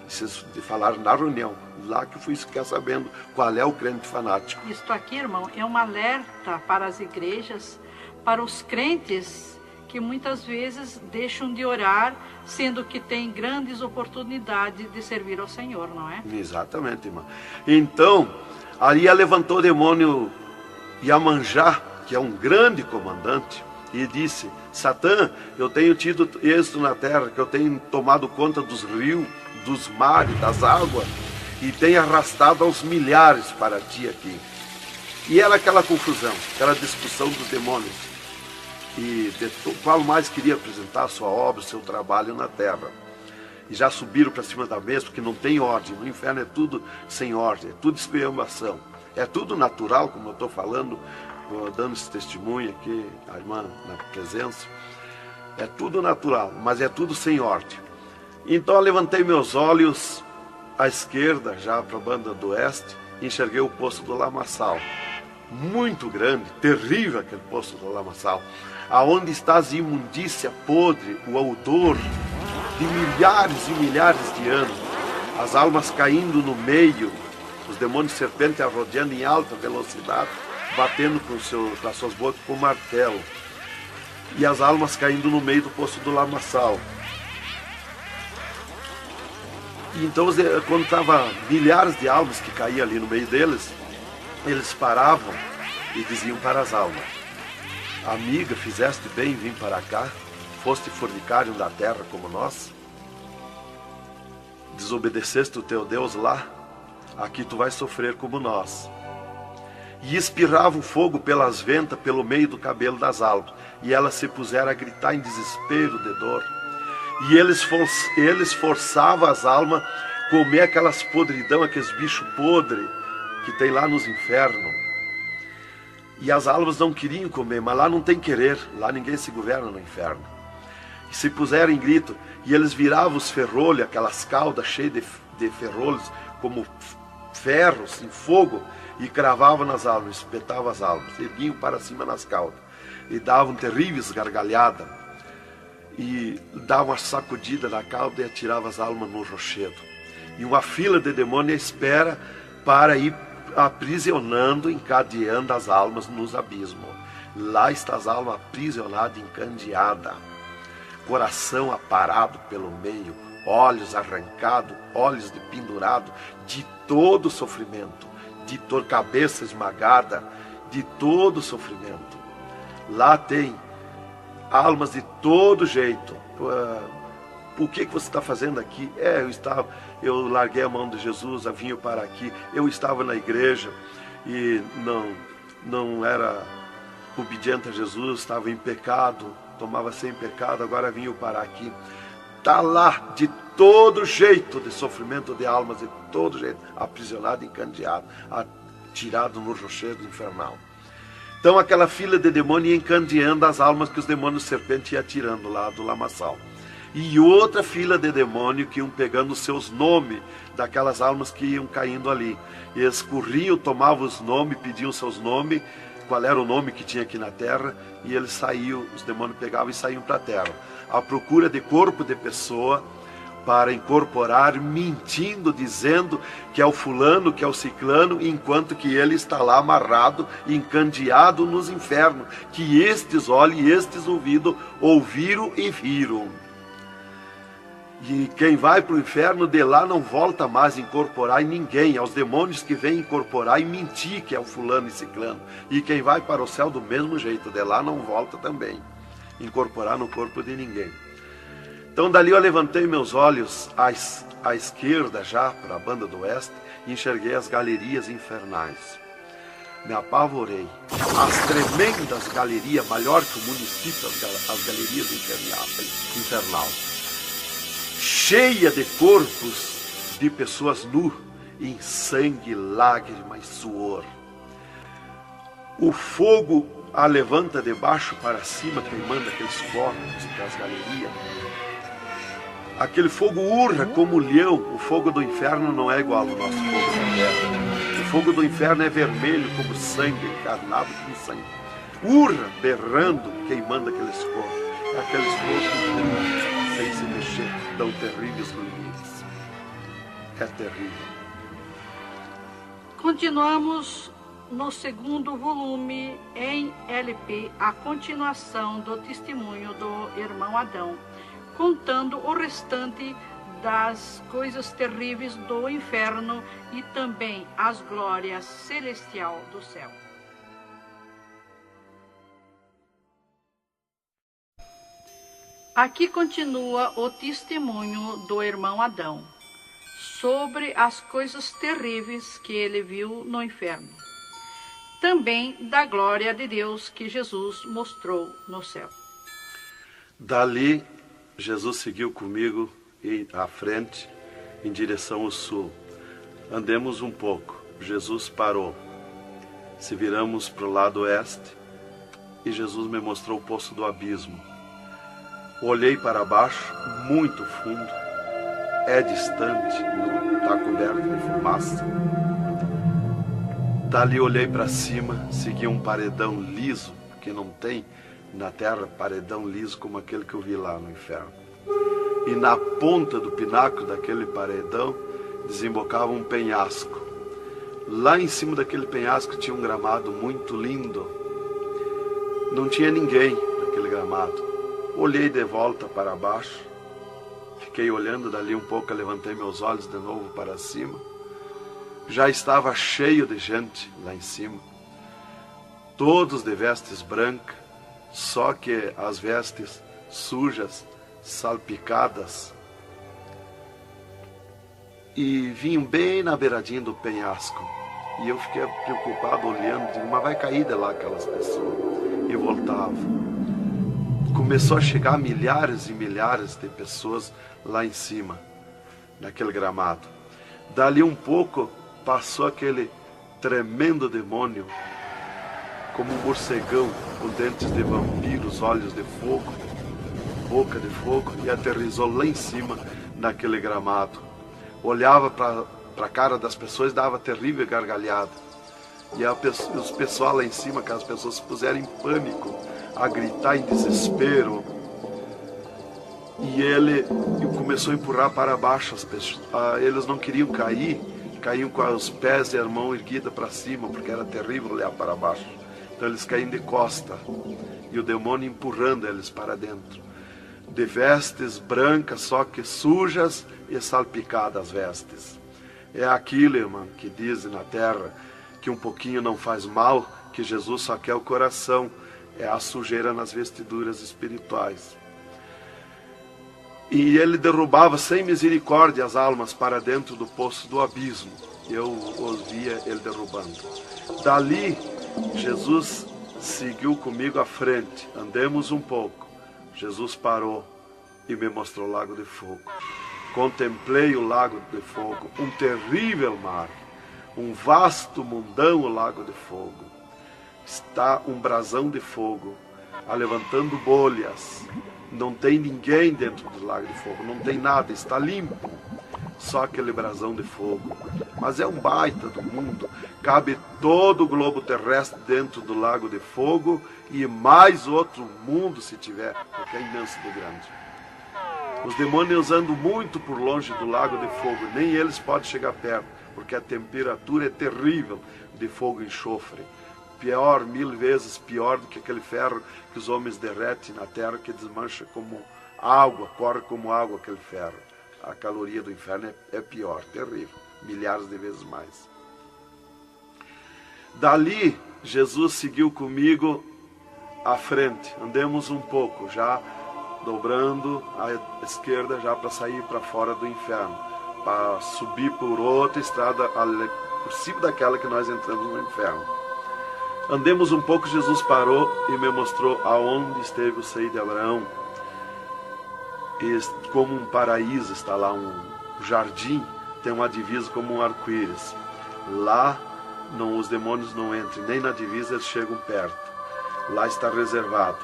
Vocês falaram na reunião, lá que eu fui ficar sabendo qual é o crente fanático. Isto aqui, irmão, é um alerta para as igrejas, para os crentes que muitas vezes deixam de orar, sendo que tem grandes oportunidades de servir ao Senhor, não é? Exatamente, irmão. Então, ali levantou o demônio Iemanjá, que é um grande comandante, e disse: Satã, eu tenho tido êxito na terra, que eu tenho tomado conta dos rios, dos mares, das águas, e tenho arrastado aos milhares para ti aqui. E era aquela confusão, aquela discussão dos demônios. E qual mais queria apresentar a sua obra, o seu trabalho na terra. E já subiram para cima da mesa, porque não tem ordem. No inferno é tudo sem ordem, é tudo esculhambação. É tudo natural, como eu estou falando, dando esse testemunho aqui, a irmã na presença. É tudo natural, mas é tudo sem ordem. Então eu levantei meus olhos à esquerda, já para a banda do oeste, e enxerguei o poço do lamaçal. Muito grande, terrível aquele poço do lamaçal. Aonde está a imundícia podre, o odor de milhares e milhares de anos, as almas caindo no meio, os demônios serpentes arrodeando em alta velocidade, batendo com as suas bocas com martelo, e as almas caindo no meio do poço do lamaçal. E então, quando estava milhares de almas que caíam ali no meio deles, eles paravam e diziam para as almas: amiga, fizeste bem em vir para cá? Foste fornicário da terra como nós? Desobedeceste o teu Deus lá? Aqui tu vais sofrer como nós. E espirrava o fogo pelas ventas, pelo meio do cabelo das almas. E elas se puseram a gritar em desespero de dor. E eles forçavam as almas a comer aquelas podridão, aqueles bichos podres que tem lá nos infernos. E as almas não queriam comer, mas lá não tem querer, lá ninguém se governa no inferno. E se puseram em grito, e eles viravam os ferrolhos, aquelas caudas cheias de ferrolhos, como ferros em fogo, e cravavam nas almas, espetavam as almas, erguiam para cima nas caudas, e davam terríveis gargalhadas, e davam uma sacudida na cauda e atiravam as almas no rochedo. E uma fila de demônios espera para ir aprisionando, encadeando as almas nos abismos. Lá está as almas aprisionadas, encandeadas, coração aparado pelo meio, olhos arrancados, olhos de pendurado, de todo sofrimento, de cabeça esmagada, de todo sofrimento. Lá tem almas de todo jeito. O que você está fazendo aqui? Eu larguei a mão de Jesus, vim para aqui. Eu estava na igreja e não era obediente a Jesus, estava em pecado, tomava sem pecado, agora vim para aqui. Está lá de todo jeito de sofrimento de almas, de todo jeito, aprisionado, encandeado, atirado no rochedo infernal. Então aquela fila de demônios ia encandeando as almas que os demônios serpentes iam tirando lá do lamaçal. E outra fila de demônios que iam pegando os seus nomes daquelas almas que iam caindo ali. E eles corriam, tomavam os nomes, pediam seus nomes, qual era o nome que tinha aqui na terra, e eles saíam, os demônios pegavam e saíam para a terra, à procura de corpo de pessoa, para incorporar, mentindo, dizendo que é o fulano, que é o ciclano, enquanto que ele está lá amarrado, encandeado nos infernos, que estes olhos e estes ouvidos ouviram e viram. E quem vai para o inferno de lá não volta mais a incorporar em ninguém, aos demônios que vêm incorporar e mentir que é o fulano e ciclano. E quem vai para o céu do mesmo jeito, de lá não volta também, incorporar no corpo de ninguém. Então dali eu levantei meus olhos à esquerda já, para a banda do oeste, e enxerguei as galerias infernais. Me apavorei. As tremendas galerias, maior que o município, as galerias infernal, cheia de corpos de pessoas nu, em sangue, lágrima e suor. O fogo a levanta de baixo para cima, queimando aqueles corpos das galerias. Aquele fogo urra como leão. O fogo do inferno não é igual ao nosso fogo da terra. O fogo do inferno é vermelho como sangue, encarnado como sangue. Urra, berrando, queimando aqueles corpos. Aqueles corpos sem se mexer, dão terríveis ruídos. É terrível. Continuamos no segundo volume em LP, a continuação do testemunho do irmão Adão, contando o restante das coisas terríveis do inferno e também as glórias celestial do céu. Aqui continua o testemunho do irmão Adão sobre as coisas terríveis que ele viu no inferno. Também da glória de Deus que Jesus mostrou no céu. Dali, Jesus seguiu comigo à frente, em direção ao sul. Andemos um pouco. Jesus parou. Se viramos para o lado oeste, e Jesus me mostrou o poço do abismo. Olhei para baixo, muito fundo. É distante, está coberto de fumaça. Dali olhei para cima, segui um paredão liso, porque não tem na terra paredão liso como aquele que eu vi lá no inferno. E na ponta do pináculo daquele paredão desembocava um penhasco. Lá em cima daquele penhasco tinha um gramado muito lindo. Não tinha ninguém naquele gramado. Olhei de volta para baixo, fiquei olhando dali um pouco, levantei meus olhos de novo para cima. Já estava cheio de gente lá em cima, todos de vestes brancas, só que as vestes sujas, salpicadas, e vinham bem na beiradinha do penhasco. E eu fiquei preocupado olhando, digo, mas vai cair de lá aquelas pessoas. E voltava. Começou a chegar milhares e milhares de pessoas lá em cima, naquele gramado. Dali um pouco, passou aquele tremendo demônio, como um morcegão, com dentes de vampiros, olhos de fogo, boca de fogo, e aterrissou lá em cima, naquele gramado. Olhava para a cara das pessoas e dava terrível gargalhada. E os pessoal lá em cima, aquelas pessoas se puseram em pânico, a gritar em desespero. E ele começou a empurrar para baixo as pessoas. Eles não queriam cair, caíam com os pés e a mão erguida para cima, porque era terrível olhar para baixo. Então eles caíam de costa, e o demônio empurrando eles para dentro. De vestes brancas, só que sujas e salpicadas as vestes. É aquilo, irmão, que dizem na terra, que um pouquinho não faz mal, que Jesus só quer o coração. É a sujeira nas vestiduras espirituais. E ele derrubava sem misericórdia as almas para dentro do poço do abismo. Eu os via ele derrubando. Dali, Jesus seguiu comigo à frente. Andemos um pouco. Jesus parou e me mostrou o lago de fogo. Contemplei o lago de fogo, um terrível mar, um vasto mundão, o lago de fogo. Está um brasão de fogo, levantando bolhas. Não tem ninguém dentro do lago de fogo, não tem nada, está limpo. só aquele brasão de fogo. Mas é um baita do mundo. Cabe todo o globo terrestre dentro do lago de fogo e mais outro mundo se tiver, porque é imenso de grande. Os demônios andam muito por longe do lago de fogo, nem eles podem chegar perto, porque a temperatura é terrível de fogo e enxofre. Pior, 1000 vezes pior do que aquele ferro que os homens derretem na terra, que desmancha como água, corre como água aquele ferro. A caloria do inferno é pior, terrível, milhares de vezes mais. Dali, Jesus seguiu comigo à frente. Andemos um pouco, já dobrando à esquerda, já para sair para fora do inferno, para subir por outra estrada, por cima daquela que nós entramos no inferno. Andemos um pouco, Jesus parou e me mostrou aonde esteve o seio de Abraão. E como um paraíso está lá, um jardim, tem uma divisa como um arco-íris. Lá os demônios não entram, nem na divisa eles chegam perto. Lá está reservado,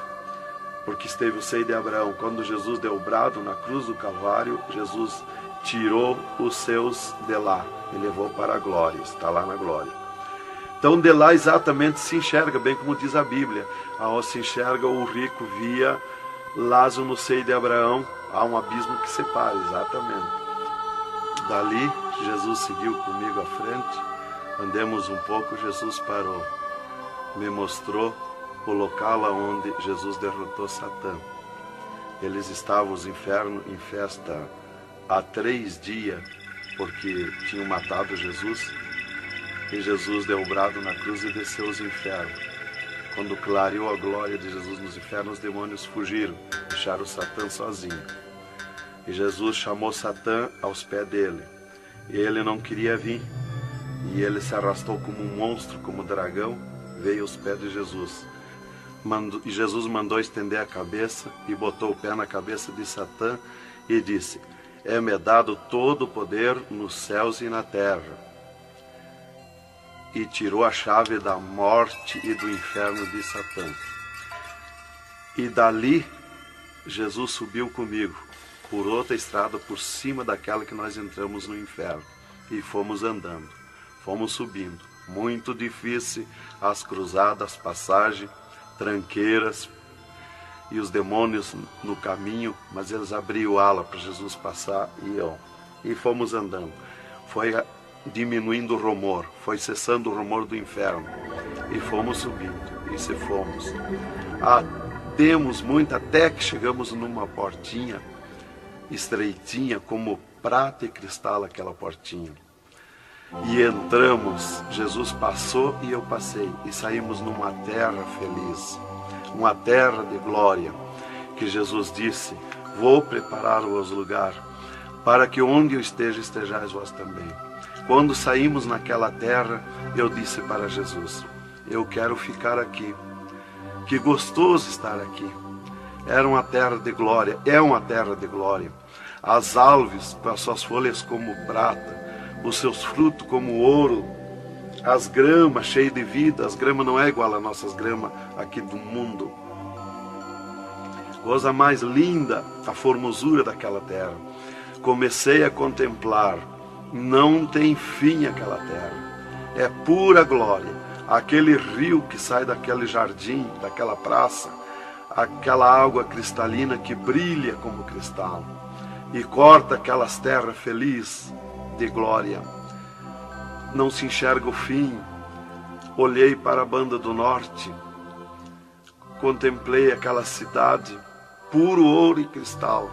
porque esteve o seio de Abraão. Quando Jesus deu o brado na cruz do Calvário, Jesus tirou os seus de lá e levou para a glória, está lá na glória. Então de lá exatamente se enxerga, bem como diz a Bíblia, aonde se enxerga o rico via Lázaro no seio de Abraão, há um abismo que separa, exatamente. Dali, Jesus seguiu comigo à frente, andemos um pouco, Jesus parou, me mostrou o local onde Jesus derrotou Satã. Eles estavam, os infernos, em festa há 3 dias, porque tinham matado Jesus, e Jesus deu o brado na cruz e desceu os infernos. Quando clareou a glória de Jesus nos infernos, os demônios fugiram, deixaram Satã sozinho. E Jesus chamou Satã aos pés dele. E ele não queria vir. E ele se arrastou como um monstro, como um dragão, veio aos pés de Jesus. E Jesus mandou estender a cabeça e botou o pé na cabeça de Satã e disse: é-me dado todo o poder nos céus e na terra. E tirou a chave da morte e do inferno de Satã. E dali, Jesus subiu comigo, por outra estrada, por cima daquela que nós entramos no inferno. E fomos andando, fomos subindo. Muito difícil, as cruzadas, passagem, tranqueiras, e os demônios no caminho, mas eles abriam ala para Jesus passar e fomos andando. Foi diminuindo o rumor, foi cessando o rumor do inferno, e fomos subindo, e se fomos. Demos muito, até que chegamos numa portinha estreitinha, como prata e cristal aquela portinha. E entramos, Jesus passou e eu passei, e saímos numa terra feliz, uma terra de glória, que Jesus disse: vou preparar-vos lugar, para que onde eu esteja, estejais vós também. Quando saímos naquela terra, eu disse para Jesus: eu quero ficar aqui, que gostoso estar aqui. Era uma terra de glória, é uma terra de glória. As árvores com as suas folhas como prata, os seus frutos como ouro, as gramas cheias de vida. As gramas não é igual às nossas gramas aqui do mundo. Coisa mais linda, a formosura daquela terra. Comecei a contemplar, não tem fim aquela terra, é pura glória. Aquele rio que sai daquele jardim, daquela praça, aquela água cristalina que brilha como cristal e corta aquelas terras felizes de glória. Não se enxerga o fim. Olhei para a banda do norte, contemplei aquela cidade, puro ouro e cristal,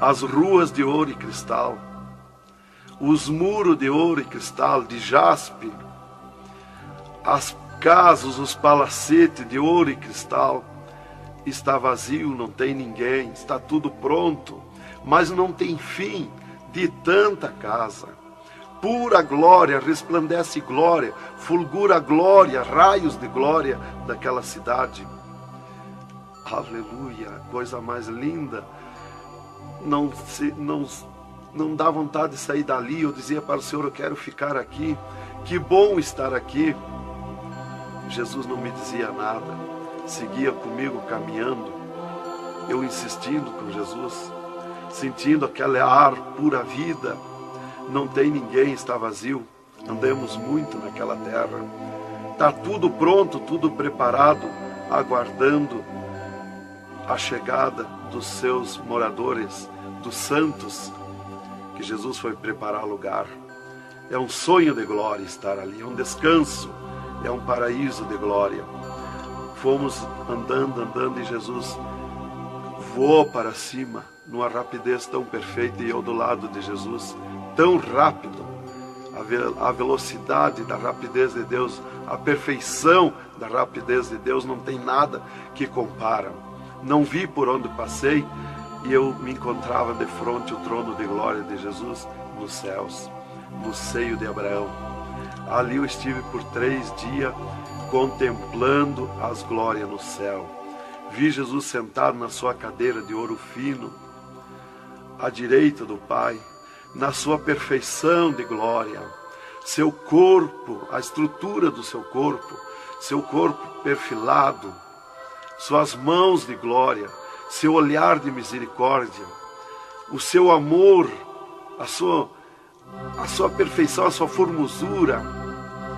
as ruas de ouro e cristal, os muros de ouro e cristal, de jaspe, as casas, os palacetes de ouro e cristal. Está vazio, não tem ninguém, está tudo pronto, mas não tem fim de tanta casa. Pura glória, resplandece glória, fulgura glória, raios de glória daquela cidade. Aleluia, coisa mais linda. Não dá vontade de sair dali. Eu dizia para o Senhor: eu quero ficar aqui, que bom estar aqui. Jesus não me dizia nada, seguia comigo caminhando, eu insistindo com Jesus. sentindo aquele ar pura vida. Não tem ninguém, está vazio. Andamos muito naquela terra. Está tudo pronto, tudo preparado, aguardando a chegada dos seus moradores, dos santos, que Jesus foi preparar lugar. É um sonho de glória estar ali, é um descanso, é um paraíso de glória. Fomos andando e Jesus voou para cima, numa rapidez tão perfeita, e eu do lado de Jesus, tão rápido. A velocidade da rapidez de Deus, a perfeição da rapidez de Deus, não tem nada que compara. Não vi por onde passei, e eu me encontrava de frente ao trono de glória de Jesus nos céus, no seio de Abraão. Ali eu estive por 3 dias contemplando as glórias no céu. Vi Jesus sentado na sua cadeira de ouro fino, à direita do Pai, na sua perfeição de glória. Seu corpo, a estrutura do seu corpo perfilado, suas mãos de glória, seu olhar de misericórdia, o seu amor, a sua perfeição, a sua formosura.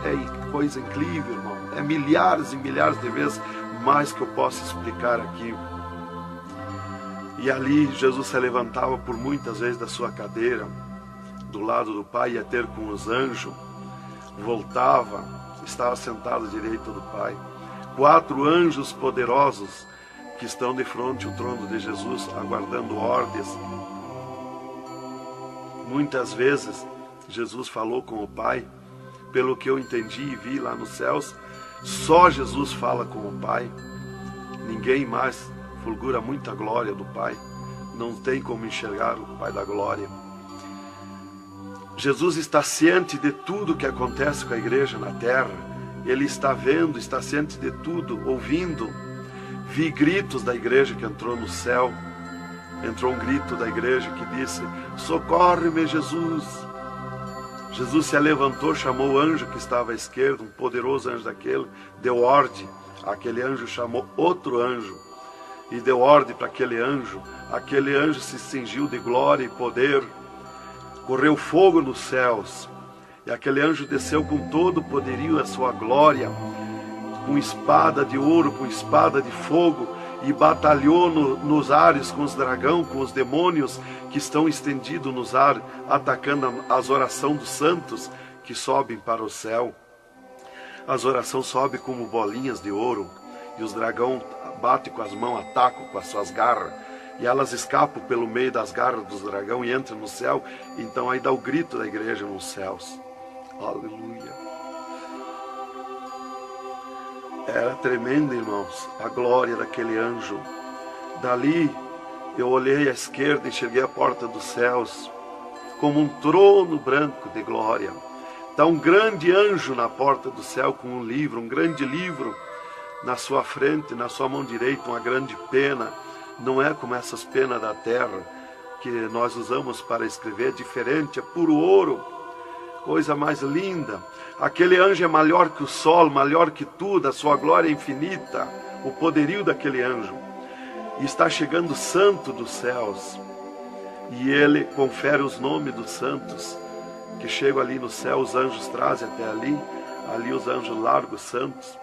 É coisa incrível, irmão. É milhares e milhares de vezes mais que eu posso explicar aqui. E ali Jesus se levantava por muitas vezes da sua cadeira, do lado do Pai, ia ter com os anjos, voltava, estava sentado à direita do Pai. 4 anjos poderosos que estão de frente ao trono de Jesus, aguardando ordens. Muitas vezes Jesus falou com o Pai, pelo que eu entendi e vi lá nos céus, só Jesus fala com o Pai, ninguém mais. Fulgura muita glória do Pai, não tem como enxergar o Pai da glória. Jesus está ciente de tudo que acontece com a igreja na terra, Ele está vendo, está ciente de tudo, ouvindo. Vi gritos da igreja que entrou no céu, entrou um grito da igreja que disse: socorre-me, Jesus. Jesus se levantou, chamou o anjo que estava à esquerda, um poderoso anjo daquele, deu ordem. Aquele anjo chamou outro anjo e deu ordem para aquele anjo se cingiu de glória e poder, correu fogo nos céus, e aquele anjo desceu com todo o poderio e a sua glória, com espada de ouro, com espada de fogo, e batalhou nos ares com os dragões, com os demônios que estão estendidos nos ares, atacando as orações dos santos que sobem para o céu. As orações sobem como bolinhas de ouro, e os dragões batem com as mãos, atacam com as suas garras, e elas escapam pelo meio das garras dos dragões e entram no céu. Então aí dá o grito da igreja nos céus. Aleluia. Era tremendo, irmãos, a glória daquele anjo. Dali eu olhei à esquerda e enxerguei a porta dos céus, como um trono branco de glória. Está um grande anjo na porta do céu com um livro, um grande livro na sua frente, na sua mão direita, uma grande pena. Não é como essas penas da terra que nós usamos para escrever, é diferente, é puro ouro, coisa mais linda. Aquele anjo é maior que o sol, maior que tudo, a sua glória é infinita, o poderio daquele anjo. E está chegando o santo dos céus, e ele confere os nomes dos santos que chegam ali no céu. Os anjos trazem até ali os anjos largam os santos,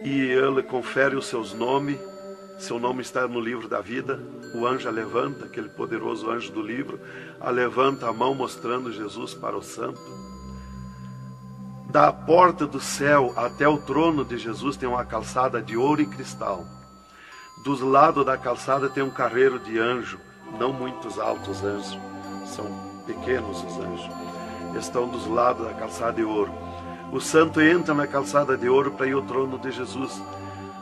e ele confere os seus nomes. Seu nome está no livro da vida. O anjo a levanta, aquele poderoso anjo do livro, a levanta a mão mostrando Jesus para o santo. Da porta do céu até o trono de Jesus tem uma calçada de ouro e cristal. Dos lados da calçada tem um carreiro de anjo, não muitos altos anjos, são pequenos os anjos. Estão dos lados da calçada de ouro. O santo entra na calçada de ouro para ir ao trono de Jesus.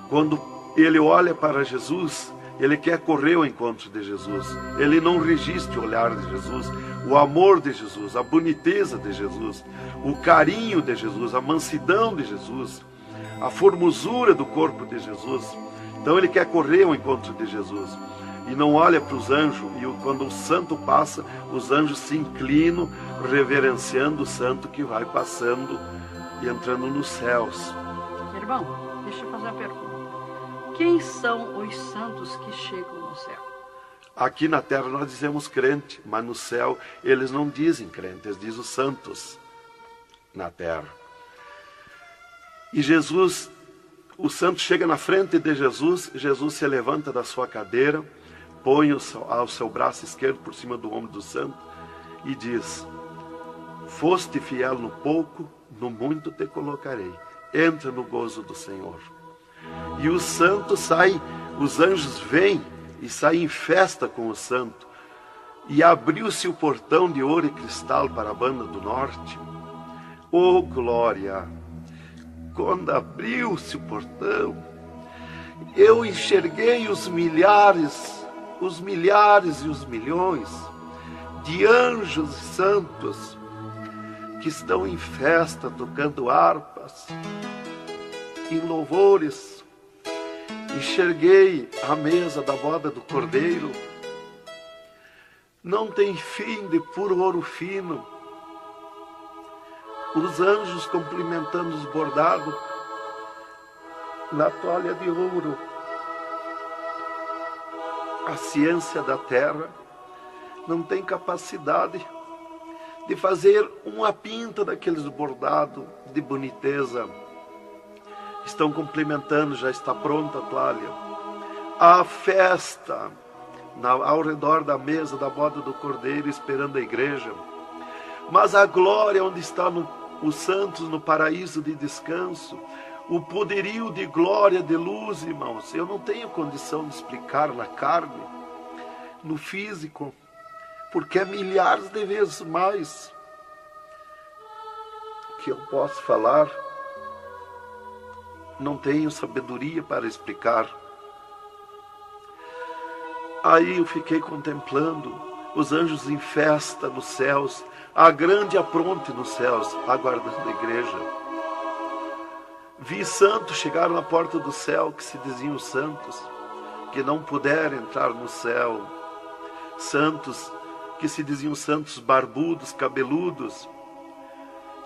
Quando ele olha para Jesus, ele quer correr ao encontro de Jesus. Ele não resiste o olhar de Jesus, o amor de Jesus, a boniteza de Jesus, o carinho de Jesus, a mansidão de Jesus, a formosura do corpo de Jesus. Então ele quer correr ao encontro de Jesus e não olha para os anjos. E quando o santo passa, os anjos se inclinam, reverenciando o santo que vai passando e entrando nos céus. Irmão, deixa eu fazer uma pergunta. Quem são os santos que chegam no céu? Aqui na terra nós dizemos crente, mas no céu eles não dizem crente, eles dizem os santos na terra. E Jesus, o santo chega na frente de Jesus, Jesus se levanta da sua cadeira, põe o seu braço esquerdo por cima do ombro do santo e diz: foste fiel no pouco, no muito te colocarei. Entra no gozo do Senhor. E o santo sai, os anjos vêm e saem em festa com o santo. E abriu-se o portão de ouro e cristal para a banda do norte. Oh, glória! Quando abriu-se o portão, eu enxerguei os milhares e os milhões de anjos e santos que estão em festa, tocando harpas e louvores. Enxerguei a mesa da boda do Cordeiro, não tem fim, de puro ouro fino. Os anjos cumprimentando os bordados na toalha de ouro. A ciência da terra não tem capacidade de fazer uma pinta daqueles bordados de boniteza. Estão cumprimentando, já está pronta a toalha. A festa ao redor da mesa da boda do Cordeiro, esperando a igreja. Mas a glória onde estão os santos no paraíso de descanso, o poderio de glória, de luz, irmãos, eu não tenho condição de explicar na carne, no físico, porque é milhares de vezes mais que eu posso falar. Não tenho sabedoria para explicar. Aí eu fiquei contemplando os anjos em festa nos céus, a grande apronte nos céus, aguardando a igreja. Vi santos chegar na porta do céu, que se diziam santos, que não puderam entrar no céu. Santos que se diziam santos barbudos, cabeludos.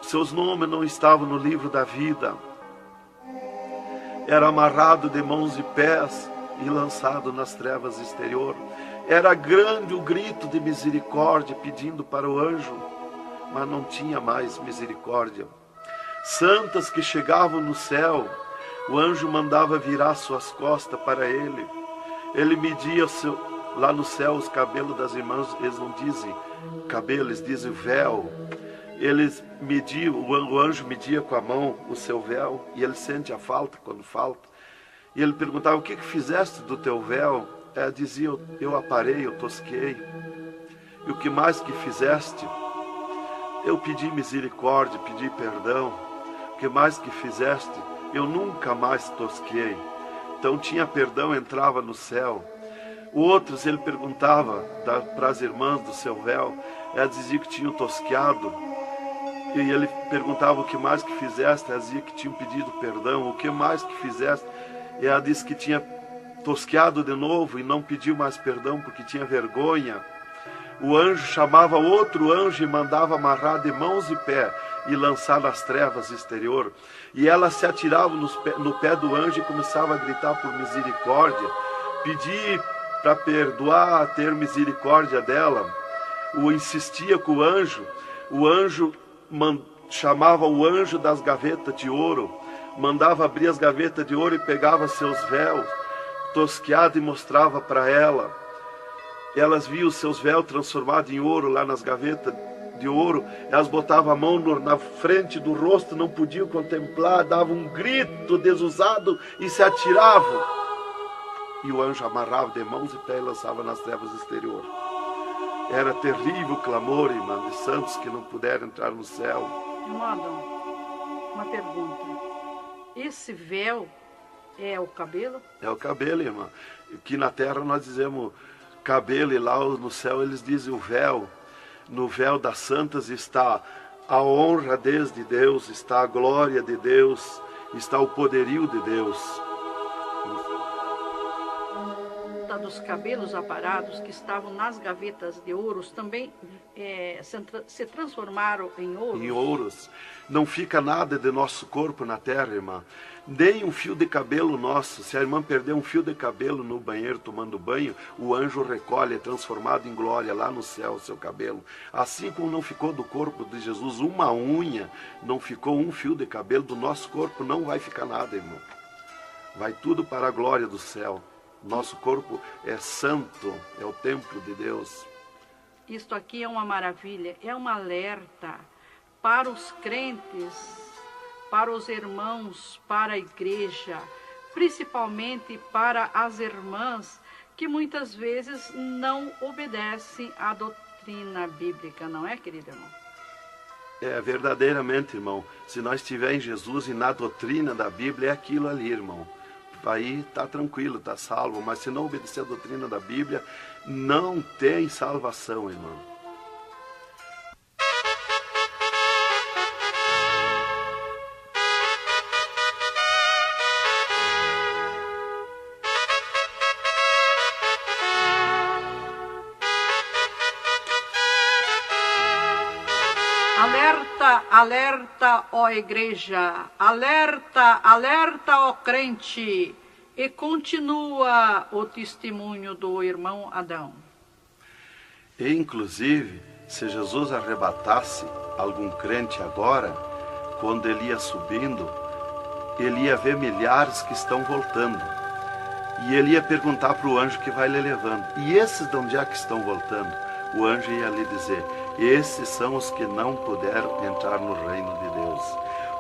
Seus nomes não estavam no livro da vida. Era amarrado de mãos e pés e lançado nas trevas exterior. Era grande o grito de misericórdia pedindo para o anjo, mas não tinha mais misericórdia. Santas que chegavam no céu, o anjo mandava virar suas costas para ele. Ele media lá no céu os cabelos das irmãs, eles não dizem cabelo, eles dizem véu. Eles mediam, o anjo media com a mão o seu véu, e ele sente a falta quando falta. E ele perguntava: o que fizeste do teu véu? Ela dizia: eu aparei, eu tosquei. E o que mais que fizeste? Eu pedi misericórdia, pedi perdão. O que mais que fizeste? Eu nunca mais tosquei. Então tinha perdão, entrava no céu. Outros ele perguntava para as irmãs do seu véu, ela dizia que tinham tosqueado. E ele perguntava: o que mais que fizeste? Ela dizia que tinham pedido perdão. O que mais que fizeste? E ela disse que tinha tosqueado de novo e não pediu mais perdão porque tinha vergonha. O anjo chamava outro anjo e mandava amarrar de mãos e pé e lançar nas trevas exterior. E ela se atirava no pé do anjo e começava a gritar por misericórdia, pedir para perdoar, ter misericórdia dela. Insistia com o anjo chamava o anjo das gavetas de ouro, mandava abrir as gavetas de ouro e pegava seus véus tosqueados e mostrava para ela. Elas viam os seus véus transformados em ouro lá nas gavetas de ouro. Elas botavam a mão na frente do rosto, não podiam contemplar, davam um grito desusado e se atiravam. E o anjo amarrava de mãos e pés e lançava nas trevas exterior. Era terrível o clamor, irmã, de santos que não puderam entrar no céu. Irmão Adão, uma pergunta. Esse véu é o cabelo? É o cabelo, irmã. Aqui na terra nós dizemos cabelo e lá no céu eles dizem o véu. No véu das santas está a honra desde Deus, está a glória de Deus, está o poderio de Deus. Dos cabelos aparados que estavam nas gavetas de ouros também se transformaram em ouro. Em ouros. Não fica nada de nosso corpo na terra, irmã. Nem um fio de cabelo nosso. Se a irmã perder um fio de cabelo no banheiro tomando banho, o anjo recolhe, é transformado em glória lá no céu o seu cabelo. Assim como não ficou do corpo de Jesus uma unha, não ficou um fio de cabelo do nosso corpo, não vai ficar nada, irmão. Vai tudo para a glória do céu. Nosso corpo é santo, é o templo de Deus. Isto aqui é uma maravilha, é um alerta para os crentes, para os irmãos, para a igreja, principalmente para as irmãs que muitas vezes não obedecem à doutrina bíblica, não é, querido irmão? É, verdadeiramente, irmão. Se nós estivermos em Jesus e na doutrina da Bíblia, é aquilo ali, irmão. Aí está tranquilo, está salvo. Mas se não obedecer a doutrina da Bíblia, não tem salvação, irmão. Alerta, alerta, ó igreja, alerta, alerta, ó crente. E continua o testemunho do irmão Adão. E, inclusive, se Jesus arrebatasse algum crente agora, quando ele ia subindo, ele ia ver milhares que estão voltando. E ele ia perguntar para o anjo que vai lhe levando. E esses de onde é que estão voltando? O anjo ia lhe dizer: esses são os que não puderam entrar no reino de Deus.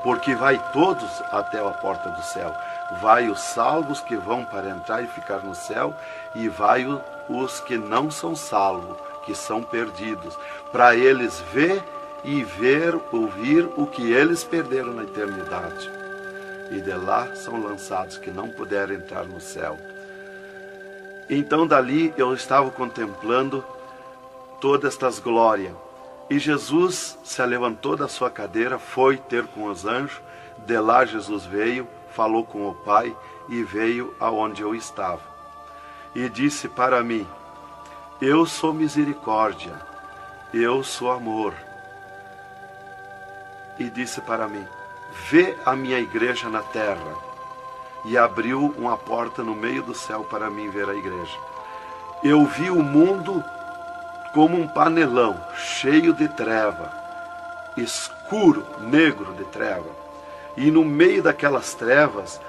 Porque vai todos até a porta do céu. Vai os salvos que vão para entrar e ficar no céu, e vai os que não são salvos, que são perdidos, para eles ver e ouvir o que eles perderam na eternidade. E de lá são lançados que não puderam entrar no céu. Então dali eu estava contemplando todas estas glórias. E Jesus se levantou da sua cadeira, foi ter com os anjos. De lá Jesus veio, falou com o Pai e veio aonde eu estava. E disse para mim: eu sou misericórdia, eu sou amor. E disse para mim: vê a minha igreja na terra. E abriu uma porta no meio do céu para mim ver a igreja. Eu vi o mundo como um panelão, cheio de treva, escuro, negro de treva. E no meio daquelas trevas,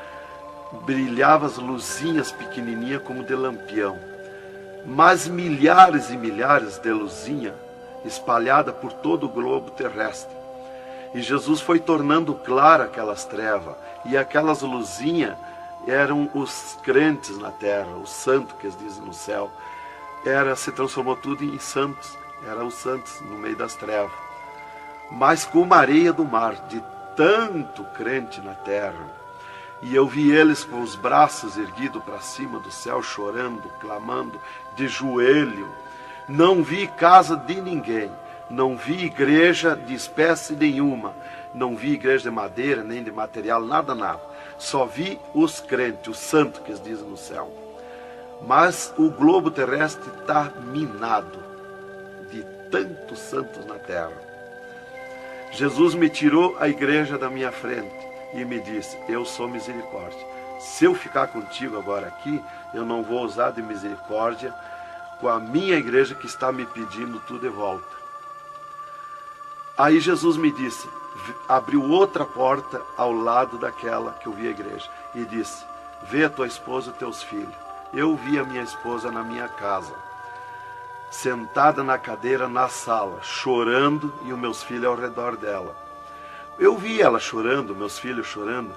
brilhavam as luzinhas pequenininhas como de lampião. Mas milhares e milhares de luzinhas espalhadas por todo o globo terrestre. E Jesus foi tornando clara aquelas trevas. E aquelas luzinhas eram os crentes na terra, os santos que eles dizem no céu. Se transformou tudo em santos. Eram os santos no meio das trevas. Mas como a areia do mar, de tanto crente na terra. E eu vi eles com os braços erguidos para cima do céu, chorando, clamando, de joelho. Não vi casa de ninguém. Não vi igreja de espécie nenhuma. Não vi igreja de madeira, nem de material, nada, nada. Só vi os crentes, os santos que eles dizem no céu. Mas o globo terrestre está minado de tantos santos na terra. Jesus me tirou a igreja da minha frente e me disse: eu sou misericórdia. Se eu ficar contigo agora aqui, eu não vou usar de misericórdia com a minha igreja que está me pedindo tudo de volta. Aí Jesus me disse, abriu outra porta ao lado daquela que eu vi a igreja e disse: vê a tua esposa e teus filhos. Eu vi a minha esposa na minha casa, sentada na cadeira na sala, chorando, e os meus filhos ao redor dela. Eu vi ela chorando, meus filhos chorando.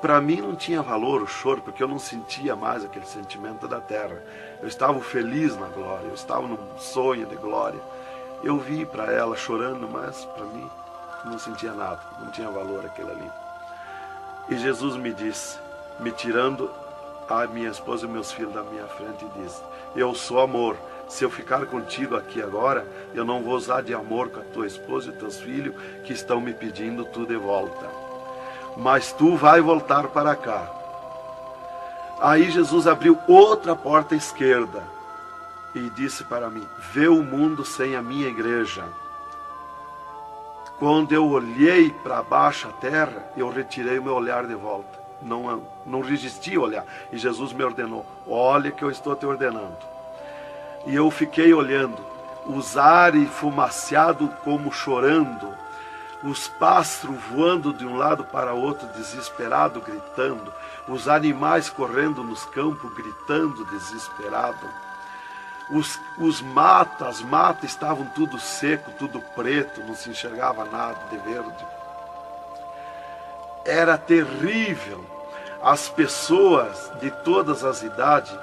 Para mim não tinha valor o choro, porque eu não sentia mais aquele sentimento da terra. Eu estava feliz na glória, eu estava num sonho de glória. Eu vi para ela chorando, mas para mim não sentia nada, não tinha valor aquilo ali. E Jesus me disse, me tirando a minha esposa e meus filhos da minha frente, e disse: eu sou amor. Se eu ficar contigo aqui agora, eu não vou usar de amor com a tua esposa e teus filhos que estão me pedindo tudo de volta. Mas tu vai voltar para cá. Aí Jesus abriu outra porta esquerda e disse para mim: vê o mundo sem a minha igreja. Quando eu olhei para baixo a terra, eu retirei o meu olhar de volta. Não resisti a olhar. E Jesus me ordenou: olha que eu estou te ordenando. E eu fiquei olhando, os ares fumaciados como chorando, os pássaros voando de um lado para outro, desesperado, gritando, os animais correndo nos campos, gritando, desesperado. As matas estavam tudo seco, tudo preto, não se enxergava nada de verde. Era terrível. As pessoas de todas as idades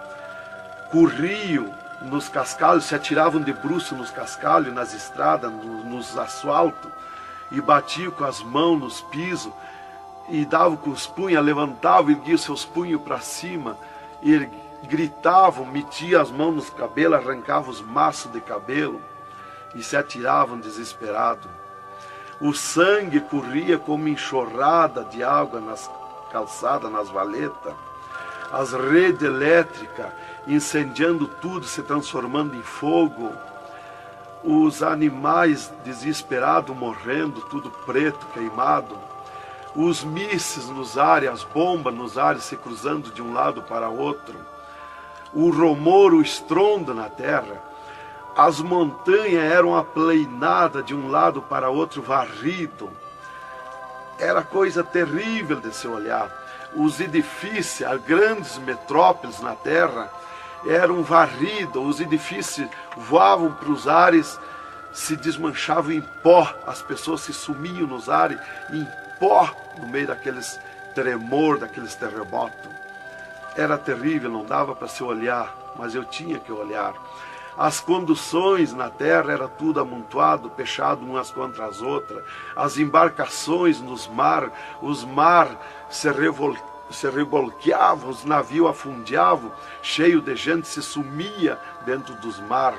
corriam nos cascalhos, se atiravam de bruços nos cascalhos, nas estradas, nos asfaltos, e batiam com as mãos nos pisos, e davam com os punhos, levantavam e erguiam seus punhos para cima, e gritavam, metiam as mãos nos cabelos, arrancavam os maços de cabelo, e se atiravam desesperados. O sangue corria como enxurrada de água nas calçadas, nas valetas. As redes elétricas incendiando tudo, se transformando em fogo. Os animais desesperados morrendo, tudo preto, queimado. Os mísseis nos ares, as bombas nos ares se cruzando de um lado para outro. O rumor, o estrondo na terra. As montanhas eram aplainadas de um lado para outro, varrido. Era coisa terrível de se olhar. Os edifícios, as grandes metrópoles na terra, eram varridos. Os edifícios voavam para os ares, se desmanchavam em pó. As pessoas se sumiam nos ares em pó, no meio daqueles tremor, daqueles terremotos. Era terrível, não dava para se olhar, mas eu tinha que olhar. As conduções na terra era tudo amontoado, fechado umas contra as outras. As embarcações nos mar, os mar se revolqueavam, os navios afundiavam, cheio de gente, se sumia dentro dos mar.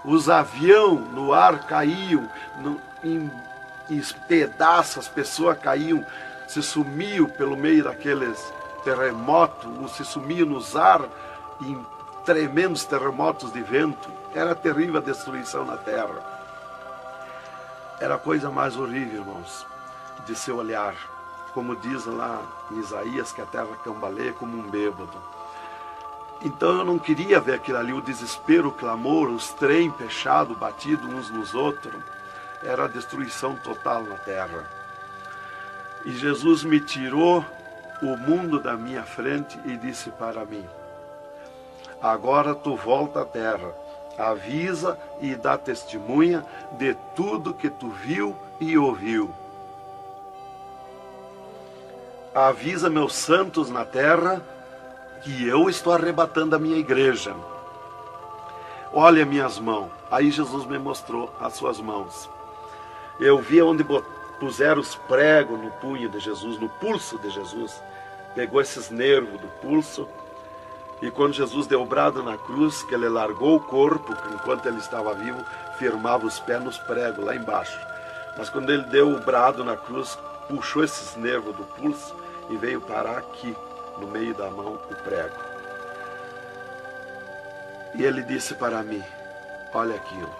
Os aviões no ar caíam em pedaços, as pessoas caíam, se sumiam pelo meio daqueles terremotos, se sumiam nos ar em tremendos terremotos de vento. Era terrível a destruição na terra. Era a coisa mais horrível, irmãos, de se olhar. Como diz lá em Isaías, que a terra cambaleia como um bêbado. Então eu não queria ver aquilo ali, o desespero, o clamor, os trens fechados, batidos uns nos outros. Era a destruição total na terra. E Jesus me tirou o mundo da minha frente e disse para mim: agora tu volta à terra, avisa e dá testemunha de tudo que tu viu e ouviu. Avisa meus santos na terra que eu estou arrebatando a minha igreja. Olha minhas mãos. Aí Jesus me mostrou as suas mãos. Eu vi onde puseram os pregos no punho de Jesus, no pulso de Jesus. Pegou esses nervos do pulso. E quando Jesus deu o brado na cruz, que ele largou o corpo, enquanto ele estava vivo, firmava os pés nos pregos lá embaixo. Mas quando ele deu o brado na cruz, puxou esses nervos do pulso e veio parar aqui, no meio da mão, o prego. E ele disse para mim: olha aquilo,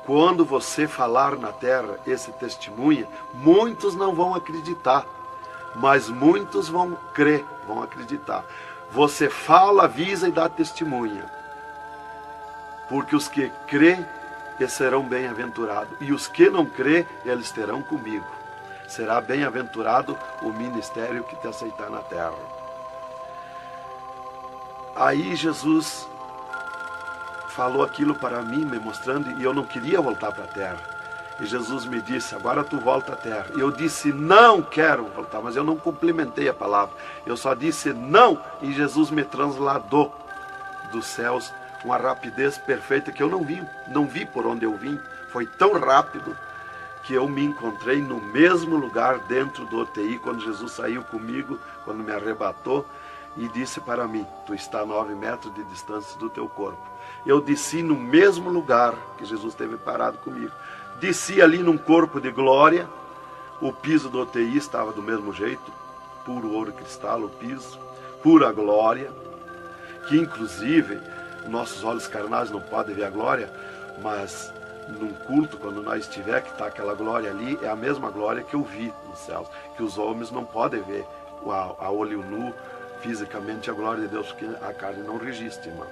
quando você falar na terra esse testemunho, muitos não vão acreditar, mas muitos vão crer, vão acreditar. Você fala, avisa e dá testemunha. Porque os que crê, eles serão bem-aventurados. E os que não crê, eles terão comigo. Será bem-aventurado o ministério que te aceitar na terra. Aí Jesus falou aquilo para mim, me mostrando, e eu não queria voltar para a terra. E Jesus me disse: agora tu volta à terra. E eu disse: não quero voltar, mas eu não complementei a palavra. Eu só disse não, e Jesus me transladou dos céus, uma rapidez perfeita que eu não vi por onde eu vim. Foi tão rápido que eu me encontrei no mesmo lugar dentro do UTI, quando Jesus saiu comigo, quando me arrebatou, e disse para mim: tu está a 9 metros de distância do teu corpo. Eu desci no mesmo lugar que Jesus esteve parado comigo. Desci ali num corpo de glória. O piso do UTI estava do mesmo jeito, puro ouro cristal o piso, pura glória, que inclusive nossos olhos carnais não podem ver a glória, mas num culto, quando nós estiver, que está aquela glória ali, é a mesma glória que eu vi nos céus, que os homens não podem ver a olho nu, fisicamente, a glória de Deus, porque a carne não resiste, irmão.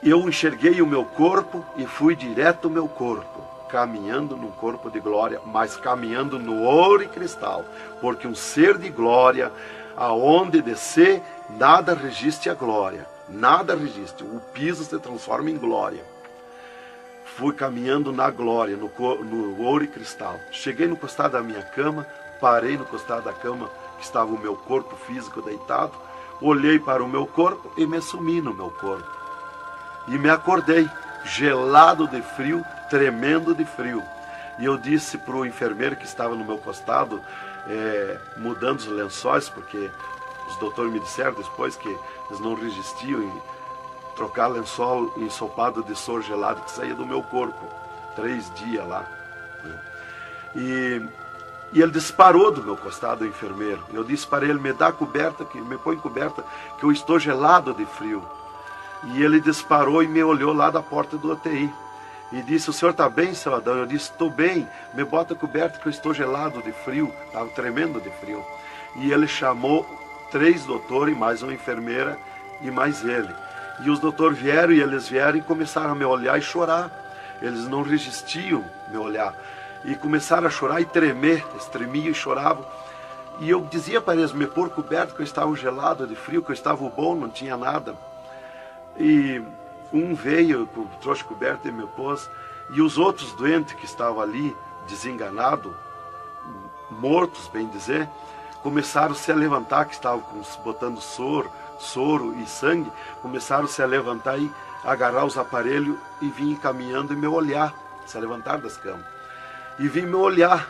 Eu enxerguei o meu corpo e fui direto ao meu corpo, caminhando num corpo de glória, mas caminhando no ouro e cristal, porque um ser de glória, aonde descer, nada resiste a glória, nada resiste, o piso se transforma em glória. Fui caminhando na glória, no ouro e cristal. Cheguei no costado da minha cama, parei no costado da cama, que estava o meu corpo físico deitado, olhei para o meu corpo e me sumi no meu corpo. E me acordei, gelado de frio, tremendo de frio. E eu disse para o enfermeiro que estava no meu costado, mudando os lençóis, porque os doutores me disseram depois que eles não resistiam em trocar lençol ensopado de soro gelado que saía do meu corpo. 3 dias lá. E ele disparou do meu costado, o enfermeiro. Eu disse para ele, me dá coberta, me põe coberta, que eu estou gelado de frio. E ele disparou e me olhou lá da porta do UTI. E disse, o senhor está bem, seu Adão? Eu disse, estou bem, me bota coberta que eu estou gelado de frio. Estava tremendo de frio. E ele chamou 3 doutores, mais uma enfermeira e mais ele. E os doutores vieram e eles vieram e começaram a me olhar e chorar. Eles não resistiam me olhar. E começaram a chorar e tremer, eles tremiam e choravam. E eu dizia para eles me pôr coberto, que eu estava gelado de frio, que eu estava bom, não tinha nada. E um veio, trouxe coberto e me pôs. E os outros doentes que estavam ali, desenganados, mortos, bem dizer, começaram a se levantar, que estavam botando soro e sangue, começaram a se levantar e agarrar os aparelhos e vir caminhando e me olhar, se levantar das camas. E vim me olhar.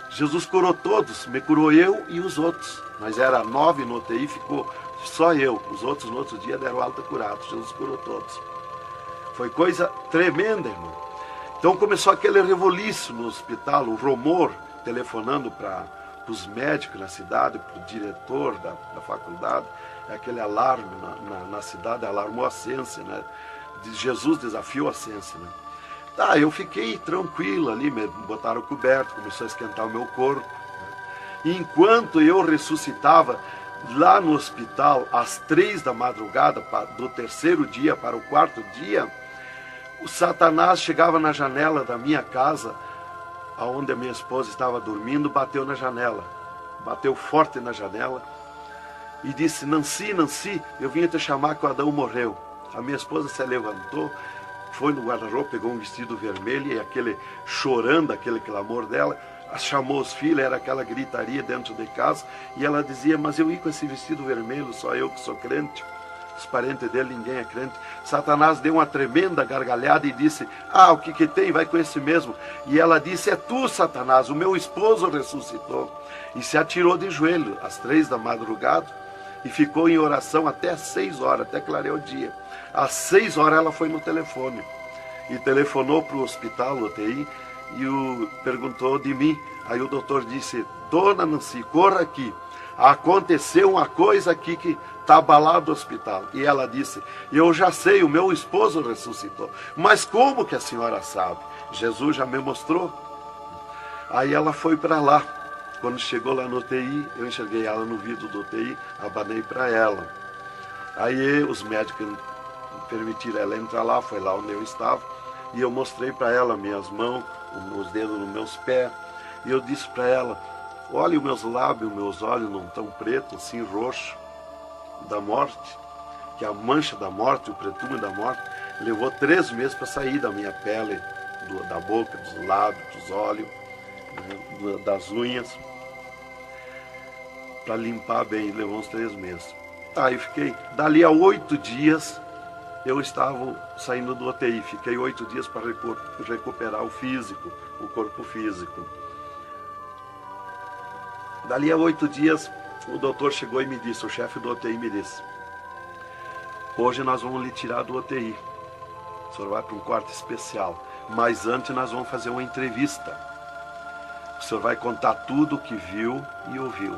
Jesus curou todos, me curou eu e os outros. Mas era 9 no UTI, ficou só eu. Os outros no outro dia deram alta curados. Jesus curou todos. Foi coisa tremenda, irmão. Então começou aquele revoluço no hospital, o rumor, telefonando para os médicos na cidade, para o diretor da faculdade, aquele alarme na cidade, alarmou a ciência, né? Jesus desafiou a ciência, né? Tá, eu fiquei tranquilo ali, me botaram coberto, começou a esquentar o meu corpo. Né? E enquanto eu ressuscitava lá no hospital, às 3 da madrugada, do 3º dia para o 4º dia, o Satanás chegava na janela da minha casa, onde a minha esposa estava dormindo, bateu na janela. Bateu forte na janela e disse, Nancy, Nancy, eu vim te chamar que o Adão morreu. A minha esposa se levantou, foi no guarda-roupa, pegou um vestido vermelho e aquele chorando, aquele clamor dela, chamou os filhos, era aquela gritaria dentro de casa, e ela dizia, mas eu ia com esse vestido vermelho, só eu que sou crente, os parentes dele, ninguém é crente. Satanás deu uma tremenda gargalhada e disse, o que tem, vai com esse mesmo. E ela disse, é tu, Satanás, o meu esposo ressuscitou. E se atirou de joelho às 3 da madrugada e ficou em oração até às 6 horas, até clarear o dia. Às 6 horas ela foi no telefone e telefonou para o hospital, UTI, e perguntou de mim. Aí o doutor disse, dona Nancy, corra aqui, aconteceu uma coisa aqui que está abalado o hospital. E ela disse, eu já sei, o meu esposo ressuscitou. Mas como que a senhora sabe? Jesus já me mostrou. Aí ela foi para lá. Quando chegou lá no UTI, eu enxerguei ela no vidro do UTI, abanei para ela. Aí os médicos permitiram ela entrar lá, foi lá onde eu estava, e eu mostrei para ela minhas mãos, os dedos nos meus pés, e eu disse para ela, olha os meus lábios, meus olhos não tão pretos, assim roxo, da morte, que a mancha da morte, o pretume da morte, levou 3 meses para sair da minha pele, da boca, dos lábios, dos olhos, das unhas, para limpar bem, levou uns 3 meses. Tá, eu fiquei, dali a 8 dias, eu estava saindo do UTI, fiquei 8 dias para recuperar o físico, o corpo físico. Dali a 8 dias, o doutor chegou e me disse, o chefe do UTI me disse, hoje nós vamos lhe tirar do UTI, o senhor vai para um quarto especial, mas antes nós vamos fazer uma entrevista. O senhor vai contar tudo o que viu e ouviu.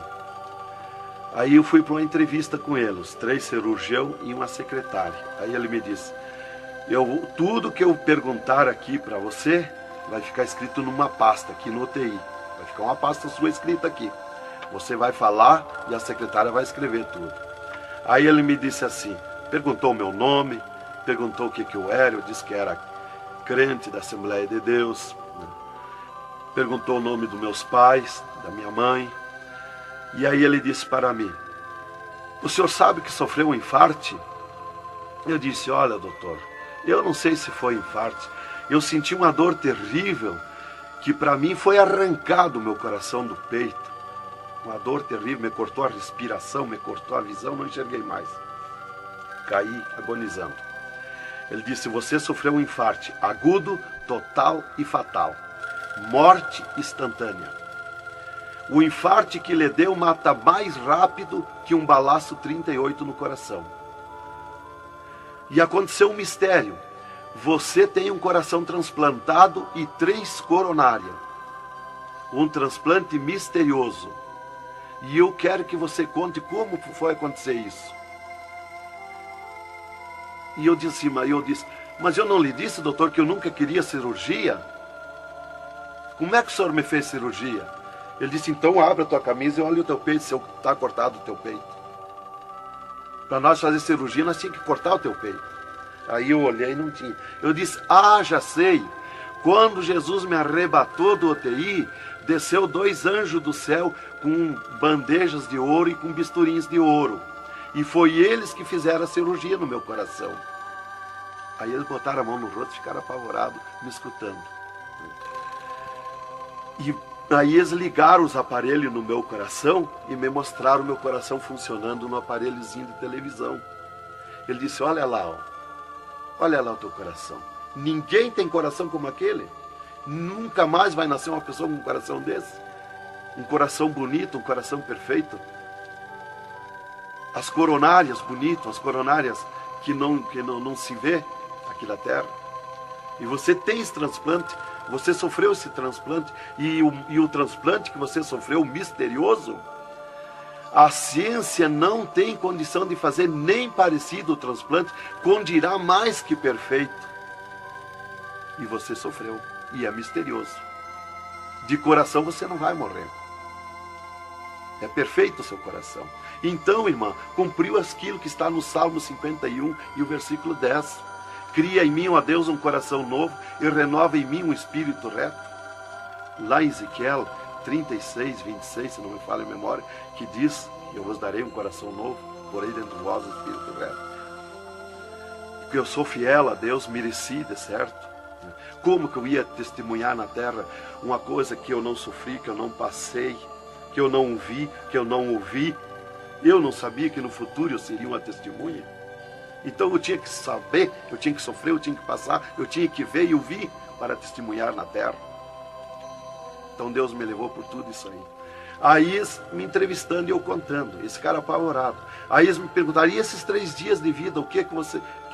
Aí eu fui para uma entrevista com ele, os 3 cirurgiões e uma secretária. Aí ele me disse, tudo que eu perguntar aqui para você, vai ficar escrito numa pasta aqui no UTI. Vai ficar uma pasta sua escrita aqui. Você vai falar e a secretária vai escrever tudo. Aí ele me disse assim, perguntou o meu nome, perguntou o que eu era, eu disse que era crente da Assembleia de Deus, né? Perguntou o nome dos meus pais, da minha mãe. E aí ele disse para mim, o senhor sabe que sofreu um infarte? Eu disse, olha doutor, eu não sei se foi infarte, eu senti uma dor terrível, que para mim foi arrancado o meu coração do peito. Uma dor terrível, me cortou a respiração, me cortou a visão, não enxerguei mais. Caí agonizando. Ele disse, você sofreu um infarte agudo, total e fatal. Morte instantânea. O infarte que lhe deu mata mais rápido que um balaço 38 no coração. E aconteceu um mistério. Você tem um coração transplantado e 3 coronárias. Um transplante misterioso. E eu quero que você conte como foi acontecer isso. E eu disse, mas eu não lhe disse, doutor, que eu nunca queria cirurgia? Como é que o senhor me fez cirurgia? Ele disse, então abre a tua camisa e olha o teu peito, se está cortado o teu peito. Para nós fazer cirurgia, nós tínhamos que cortar o teu peito. Aí eu olhei e não tinha. Eu disse, já sei. Quando Jesus me arrebatou do UTI, desceu 2 anjos do céu com bandejas de ouro e com bisturins de ouro. E foi eles que fizeram a cirurgia no meu coração. Aí eles botaram a mão no rosto e ficaram apavorados, me escutando. E aí eles ligaram os aparelhos no meu coração e me mostraram o meu coração funcionando no aparelhozinho de televisão. Ele disse, olha lá o teu coração. Ninguém tem coração como aquele. Nunca mais vai nascer uma pessoa com um coração desse. Um coração bonito, um coração perfeito. As coronárias bonitas, as coronárias que não se vê aqui na terra. E você tem esse transplante, você sofreu esse transplante, e o transplante que você sofreu, misterioso, a ciência não tem condição de fazer nem parecido o transplante, com dirá mais que perfeito. E você sofreu, e é misterioso. De coração você não vai morrer. É perfeito o seu coração. Então, irmã, cumpriu aquilo que está no Salmo 51 e o versículo 10. Cria em mim, ó Deus, um coração novo e renova em mim um espírito reto. Lá em Ezequiel 36, 26, se não me falha a memória, que diz, eu vos darei um coração novo, porei dentro de vós o espírito reto. Porque eu sou fiel a Deus, mereci, de certo. Como que eu ia testemunhar na terra uma coisa que eu não sofri, que eu não passei, que eu não vi, que eu não ouvi? Eu não sabia que no futuro eu seria uma testemunha. Então eu tinha que saber, eu tinha que sofrer, eu tinha que passar, eu tinha que ver e ouvir para testemunhar na terra. Então Deus me levou por tudo isso aí. Aí eles me entrevistando e eu contando, esse cara apavorado. Aí eles me perguntaram, e esses 3 dias de vida, o que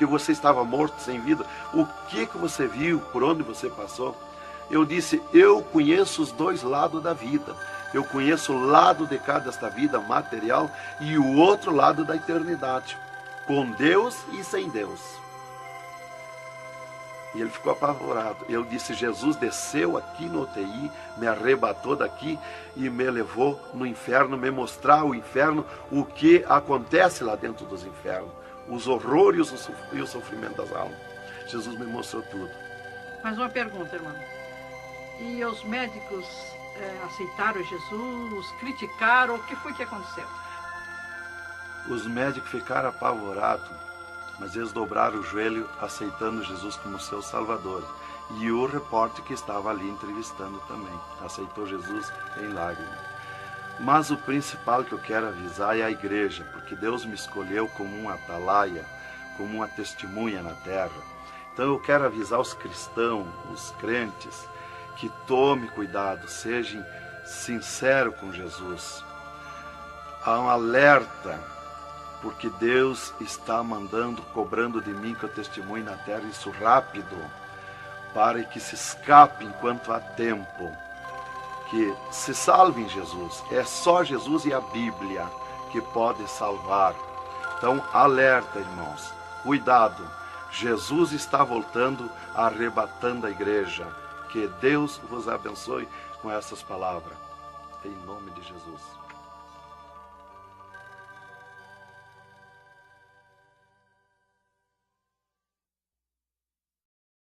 você estava morto, sem vida, o que você viu, por onde você passou? Eu disse, eu conheço os 2 lados da vida. Eu conheço o lado de cá desta vida material e o outro lado da eternidade, com Deus e sem Deus. E ele ficou apavorado. Eu disse, Jesus desceu aqui no UTI, me arrebatou daqui e me levou no inferno, me mostrar o inferno, o que acontece lá dentro dos infernos, os horrores e o sofrimento das almas. Jesus me mostrou tudo. Mais uma pergunta, irmão. E os médicos aceitaram Jesus, criticaram, o que foi que aconteceu? Os médicos ficaram apavorados, mas eles dobraram o joelho aceitando Jesus como seu Salvador. E o repórter que estava ali entrevistando também aceitou Jesus em lágrimas. Mas o principal que eu quero avisar é a igreja, porque Deus me escolheu como uma atalaia, como uma testemunha na terra. Então eu quero avisar os cristãos, os crentes, que tome cuidado, sejam sinceros com Jesus. Há um alerta, porque Deus está cobrando de mim que eu testemunhe na terra isso rápido, para que se escape enquanto há tempo, que se salve em Jesus. É só Jesus e a Bíblia que pode salvar. Então, alerta, irmãos, cuidado, Jesus está voltando, arrebatando a igreja. Que Deus vos abençoe com essas palavras. Em nome de Jesus.